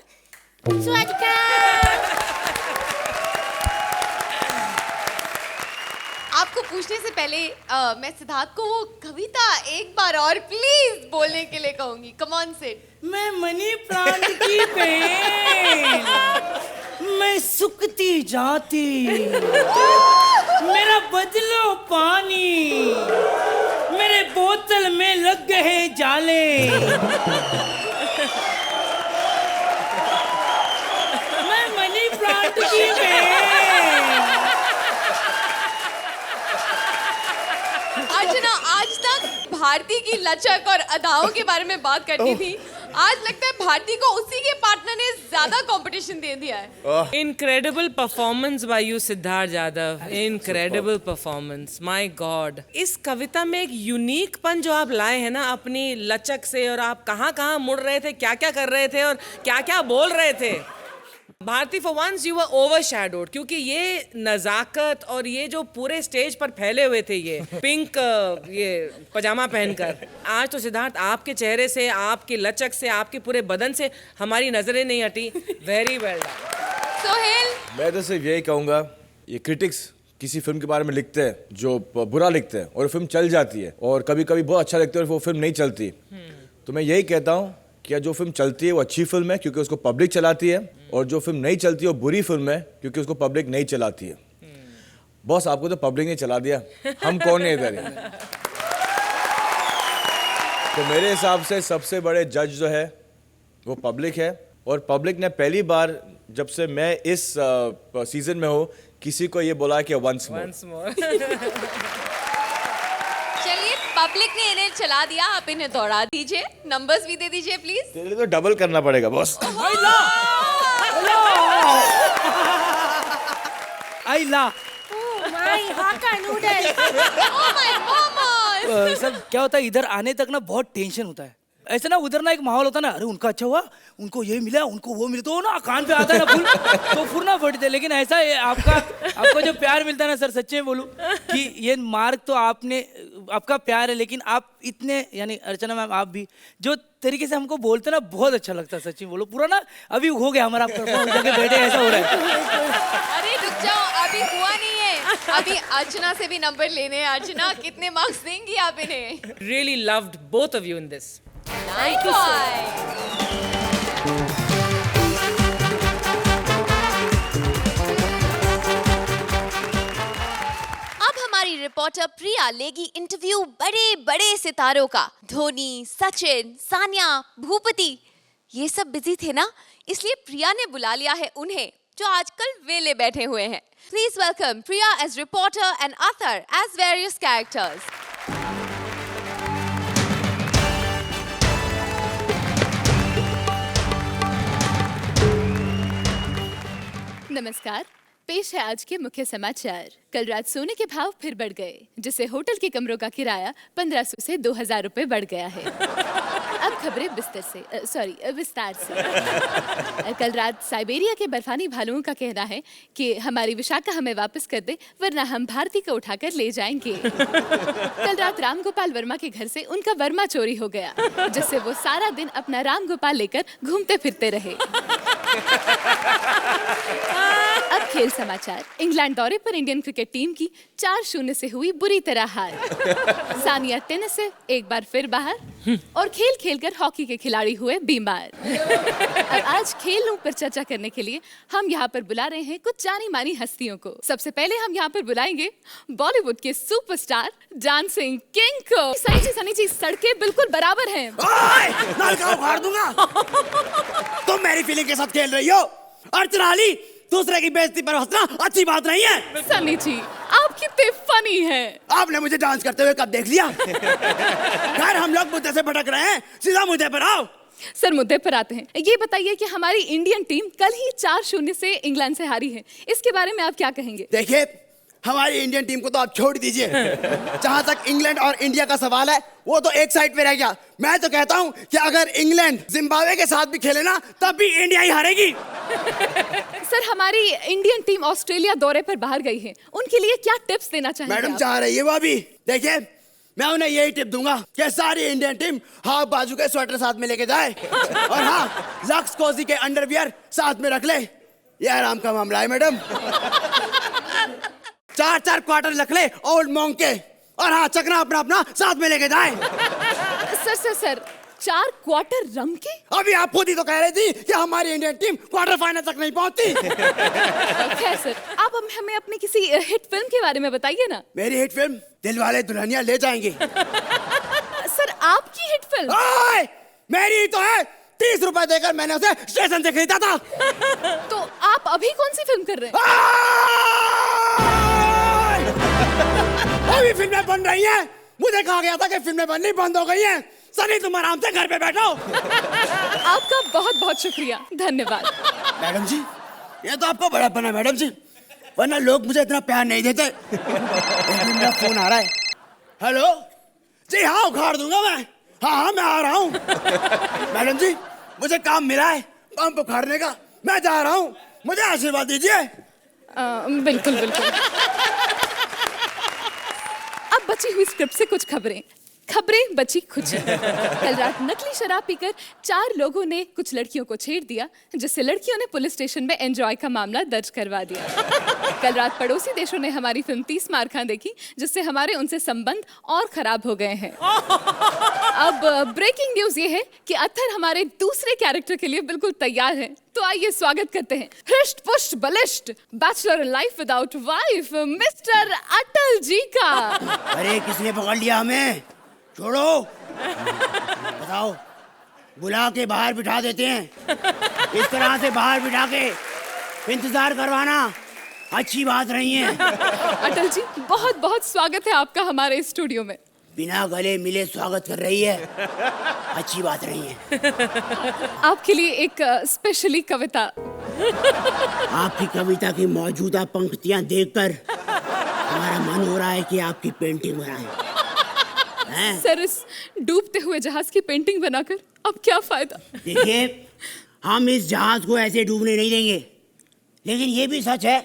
आपको पूछने से पहले मैं सिद्धार्थ को वो कविता एक बार और प्लीज बोलने के लिए कहूंगी। Come on set. मैं मनी प्लांट की पेन, मैं सुकती जाती, मेरा बदलो पानी, मेरे बोतल में लग गए जाले। मैं मनी प्लांट की पेन, भारती की लचक और अदाओं के बारे में बात करती थी, आज लगता है भारती को उसी के पार्टनर ने ज्यादा कंपटीशन दे दिया है। Incredible performance by you Siddharth Yadav, incredible performance, my God. इस कविता में एक यूनिक पन जो आप लाए हैं ना अपनी लचक से, और आप कहाँ कहाँ मुड़ रहे थे, क्या क्या कर रहे थे और क्या क्या बोल रहे थे। Bharti, for once you were overshadowed, क्योंकि ये नजाकत और ये जो पूरे स्टेज पर फैले हुए थे ये पिंक ये पजामा पहनकर, आज तो सिद्धार्थ आपके चेहरे से, आपकी लचक से, आपके पूरे बदन से हमारी नजरें नहीं हटी। Very well done. सोहेल, मैं तो सिर्फ यही कहूँगा, ये क्रिटिक्स किसी फिल्म के बारे में लिखते हैं जो बुरा लिखते हैं और फिल्म चल जाती है, और कभी कभी बहुत अच्छा लिखते हैं और वो फिल्म नहीं चलती। तो मैं यही कहता हूँ कि जो फिल्म चलती है वो अच्छी फिल्म है क्योंकि उसको पब्लिक चलाती है, और जो फिल्म नहीं चलती है वो बुरी फिल्म है क्योंकि उसको पब्लिक नहीं चलाती है। बॉस, आपको तो पब्लिक ने चला दिया, हम कौन है इधर। तो मेरे हिसाब से सबसे बड़े जज जो है वो पब्लिक है, और पब्लिक ने पहली बार जब से मैं इस सीजन में हूँ किसी को ये बोला कि वंस मोर। चलिए, पब्लिक ने इन्हें चला दिया, आप इन्हें दौड़ा दीजिए, नंबर्स भी दे दीजिए प्लीज। तेरे लिए तो डबल करना पड़ेगा बॉस। आई ला सब क्या होता है, इधर आने तक ना बहुत टेंशन होता है। ऐसे ना उधर ना एक माहौल होता है ना, अरे उनका अच्छा हुआ, उनको ये मिला, उनको वो मिला, तो ना कान पे आता है ना फुल, तो फुल ना फटते। लेकिन ऐसा है आपको जो प्यार मिलता है ना सर, सच्चे में बोलूं कि ये मार्क तो आपका प्यार है, लेकिन आप इतने, यानी अर्चना मैम आप भी जो तरीके से हमको बोलते ना, बहुत अच्छा लगता है। सच्ची बोलो, पूरा ना अभी हो गया हमारा बैठे, ऐसा हो रहा है। अरे रुक जाओ, अभी हुआ नहीं है, अभी अर्चना से भी नंबर लेने हैं। अर्चना, कितने मार्क्स देंगी आप इन्हें? Really loved both of you in this. Thank you, अब हमारी रिपोर्टर प्रिया लेगी इंटरव्यू बड़े बड़े सितारों का। धोनी, सचिन, सानिया, भूपति, ये सब बिजी थे ना, इसलिए प्रिया ने बुला लिया है उन्हें जो आजकल वेले बैठे हुए हैं। Please welcome Priya as reporter and Athar as various characters. नमस्कार, पेश है आज के मुख्य समाचार। कल रात सोने के भाव फिर बढ़ गए, जिससे होटल के कमरों का किराया 1500 से 2000 रुपए बढ़ गया है। अब खबरें विस्तार से। कल रात साइबेरिया के बर्फानी भालुओं का कहना है कि हमारी विशाखा हमें वापस कर दे, वरना हम भारती को उठाकर ले जाएंगे। कल रात राम गोपाल वर्मा के घर से उनका वर्मा चोरी हो गया, जिससे वो सारा दिन अपना राम गोपाल लेकर घूमते फिरते रहे। अब खेल समाचार। इंग्लैंड दौरे पर इंडियन क्रिकेट टीम की 4-0 से हुई बुरी तरह हार। सानिया टेनिस से एक बार फिर बाहर, और खेल खेलकर हॉकी के खिलाड़ी हुए बीमार। अब आज खेलों पर चर्चा करने के लिए हम यहाँ पर बुला रहे हैं कुछ जानी मानी हस्तियों को। सबसे पहले हम यहाँ पर बुलाएंगे बॉलीवुड के सुपरस्टार डांसिंग किंग को। सनी जी, सड़कें बिल्कुल बराबर हैं। उखाड़ दूंगा। तुम मेरी फीलिंग के साथ खेल रही हो। अर्चना अली, दूसरे की बेइज्जती पर हंसना अच्छी बात नहीं है। सनी जी, आप कितने फनी हैं। आपने मुझे डांस करते हुए कब देख लिया? खैर, हम लोग मुद्दे से भटक रहे हैं, सीधा मुद्दे पर आओ। सर, मुद्दे पर आते हैं। ये बताइए कि हमारी इंडियन टीम कल ही 4-0 से इंग्लैंड से हारी है, इसके बारे में आप क्या कहेंगे? देखिए, हमारी इंडियन टीम को तो आप छोड़ दीजिए। जहां तक इंग्लैंड और इंडिया का सवाल है, वो तो एक साइड पे रह गया। मैं तो कहता हूं कि अगर इंग्लैंड जिम्बाब्वे के साथ भी खेले ना, तब भी इंडिया ही हारेगी। सर, हमारी इंडियन टीम ऑस्ट्रेलिया दौरे पर बाहर गई है, उनके लिए क्या टिप्स देना चाहेंगे? मैडम चाह रही है वो भी। देखिए, मैं उन्हें यही टिप दूंगा कि सारी इंडियन टीम हाफ बाजू के स्वेटर साथ में लेके जाए, और हाँ, लक्स कोजी के अंडरवियर साथ में रख ले। ये आराम का मामला है मैडम। 4-4 क्वार्टर रख ले ओल्ड मॉन्क के, और हाँ, चकना अपना अपना साथ में लेके जाए। सर 4 क्वार्टर रम के? अभी आप खुद ही तो कह रही थी कि हमारी इंडियन टीम क्वार्टर फाइनल तक नहीं पहुंचती। खैर सर, आप हमें अपनी किसी हिट फिल्म के बारे में बताइए ना। मेरी हिट फिल्म दिलवाले दुल्हनिया ले जाएंगे। सर, आपकी हिट फिल्म? मेरी तो है, 30 रुपए देकर मैंने उसे स्टेशन से खरीदा था। तो आप अभी कौन सी फिल्म कर रहे हैं? अभी फिल्में बन रही हैं, मुझे कहा गया था कि फिल्में बननी बंद हो गई हैं। सनी तुम आराम से घर पे बैठो। आपका बहुत बहुत शुक्रिया, धन्यवाद। मैडम जी, ये तो आपका बड़ापन है मैडम जी, वरना लोग मुझे इतना प्यार नहीं देते। मेरा फोन आ रहा है। हेलो जी, हाँ उखाड़ दूंगा मैं। हाँ मैं आ रहा हूँ। मैडम जी, मुझे काम मिला है पंप उखाड़ने का, मैं जा रहा हूँ, मुझे आशीर्वाद दीजिए। बिल्कुल बिल्कुल। अब बची हुई स्क्रिप्ट से कुछ खबरें बची कुछ। कल रात नकली शराब पीकर 4 लोगों ने कुछ लड़कियों को छेड़ दिया, जिससे लड़कियों ने पुलिस स्टेशन में एंजॉय का मामला दर्ज करवा दिया। कल रात पड़ोसी देशों ने हमारी फिल्म 30 मार खां देखी, जिससे हमारे उनसे संबंध और खराब हो गए हैं। अब ब्रेकिंग न्यूज ये है कि अत्थर हमारे दूसरे कैरेक्टर के लिए बिल्कुल तैयार है। तो आइए स्वागत करते हैं हृष्ट पुष्ट बलिष्ठ bachelor life without wife mister Atal ji का। अरे किसने पकड़ लिया हमें? छोड़ो। बताओ, बुला के बाहर बिठा देते हैं। इस तरह से बाहर बिठा के इंतजार करवाना अच्छी बात नहीं है। अटल जी, बहुत बहुत स्वागत है आपका हमारे स्टूडियो में। बिना गले मिले स्वागत कर रही है, अच्छी बात नहीं है। आपके लिए एक स्पेशली कविता। आपकी कविता की मौजूदा पंक्तियां देखकर हमारा मन हो रहा है कि आपकी पेंटिंग बनाएं। सर, इस डूबते हुए जहाज की पेंटिंग बनाकर अब क्या फायदा? देखिए, हम इस जहाज को ऐसे डूबने नहीं देंगे, लेकिन ये भी सच है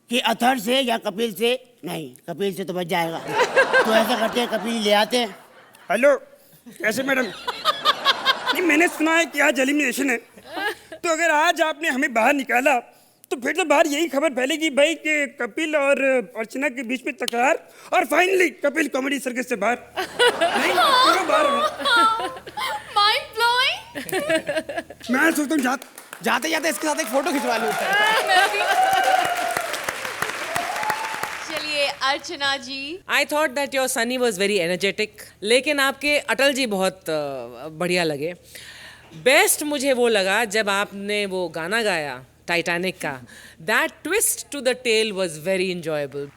कि अत्थर से या कपिल से नहीं, कपिल से तो बच जाएगा। तो ऐसा करते हैं, कपिल ले आते हैं। हेलो, कैसे मैडम? नहीं, मैंने सुना है कि आज एलिमिनेशन है, तो अगर आज आपने हमें बाहर निकाला तो फिर तो बाहर यही खबर फैलेगी भाई कि कपिल और अर्चना के बीच में तकरार, और फाइनली कपिल कॉमेडी सर्कस से बाहर। नहीं, क्यों बाहर हो? Mind blowing. मैं सोचता हूँ जाते जाते इसके साथ एक फोटो खिंचवा लूं। चलिए Archana ji. I thought that your Sunny was very energetic, लेकिन आपके अटल जी बहुत बढ़िया लगे। बेस्ट मुझे वो लगा जब आपने वो गाना गाया टाइटैनिक का। That twist to the tale was very enjoyable.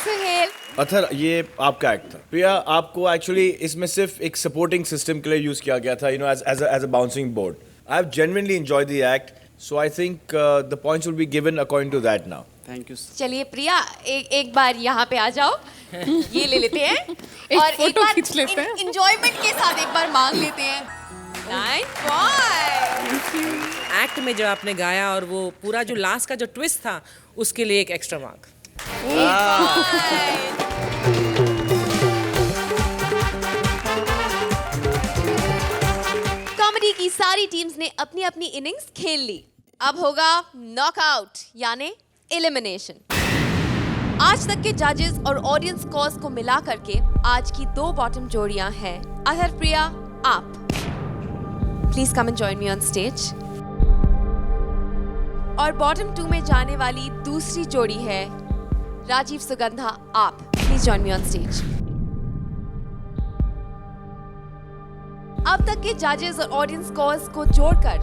Suhail. अत्थर, ये आपका एक्ट था। प्रिया, आपको एक्चुअली इसमें सिर्फ एक सपोर्टिंग सिस्टम के लिए यूज किया गया था, as a bouncing board. I have genuinely enjoyed the act, so I think the points will be given according to that now. Thank you. चलिए प्रिया, एक बार यहाँ पे आ जाओ, ये ले लेते हैं और एक बार इंजॉयमेंट के साथ एक बार मांग लेते हैं। 9 पॉइंट। एक्ट में जब आपने गाया और वो पूरा जो लास्ट का जो ट्विस्ट था, उसके लिए एक एक्स्ट्रा मार्क। कॉमेडी की सारी टीम्स ने अपनी अपनी इनिंग्स खेल ली। अब होगा नॉकआउट यानी एलिमिनेशन। आज तक के जजेस और ऑडियंस स्कोर्स को मिला करके आज की 2 बॉटम जोड़ियां हैं। अत्थर, प्रिया, आप please come and join me on stage. और बॉटम 2 में जाने वाली दूसरी जोड़ी है राजीव सुगंधा, आप please join me on stage. अब तक के जजेस और ऑडियंस स्कोर्स को जोड़कर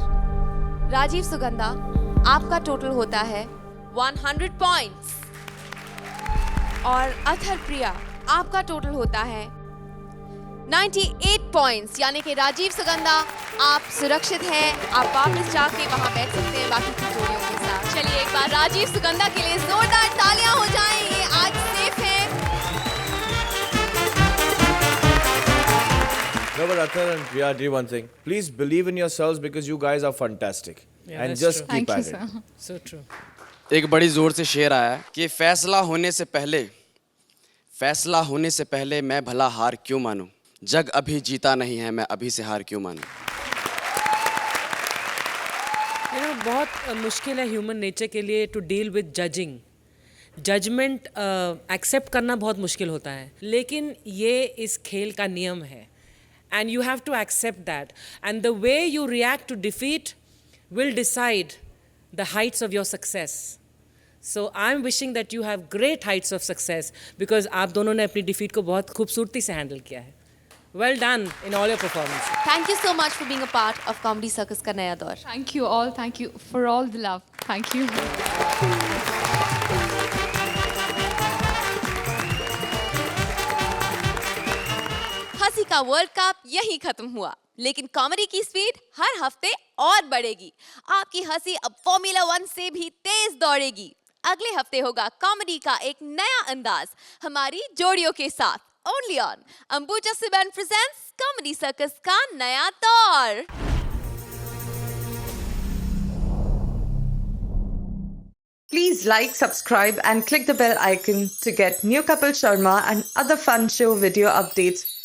राजीव सुगंधा, आपका टोटल होता है 100 पॉइंट्स और अत्थर, प्रिया, आपका टोटल होता है 98 पॉइंट्स। यानी कि राजीव सुगंधा, आप सुरक्षित हैं, आप वापस जाके वहां बैठ सकते हैं बाकी की जोड़ियों के साथ। चलिए एक बार राजीव सुगंधा के लिए जोरदार तालियां हो जाएं, ये आज सेफ हैं। No, but Athar and Priya, do one thing. Please believe in yourselves because you guys are fantastic. And just keep at it. So true. एक बड़ी जोर से शेर आया है कि फैसला होने से पहले मैं भला हार क्यों मानूं, जग अभी जीता नहीं है मैं अभी से हार क्यों मानूं। बहुत मुश्किल है ह्यूमन नेचर के लिए to deal with judging. Judgement accept करना बहुत मुश्किल होता है, लेकिन ये इस खेल का नियम है and you have to accept that, and the way you react to defeat will decide the heights of your success. So I'm wishing that you have great heights of success because आप दोनों ने अपनी defeat को बहुत खूबसूरती से handle किया है. Well done in all your performances. Thank you so much for being a part of Comedy Circus का नया दौर. Thank you all. Thank you for all the love. Thank you. का वर्ल्ड कप यहीं खत्म हुआ, लेकिन कॉमेडी की speed हर हफ्ते और बढ़ेगी। आपकी हंसी अब फॉर्मूला 1 से भी तेज दौड़ेगी। अगले हफ्ते होगा कॉमेडी का एक नया अंदाज हमारी जोड़ियों के साथ, ओनली ऑन अंबुजा सिबन प्रेजेंट्स कॉमेडी सर्कस का नया दौर। Please like, subscribe and click the bell icon to get new Kapil Sharma and other fun show video updates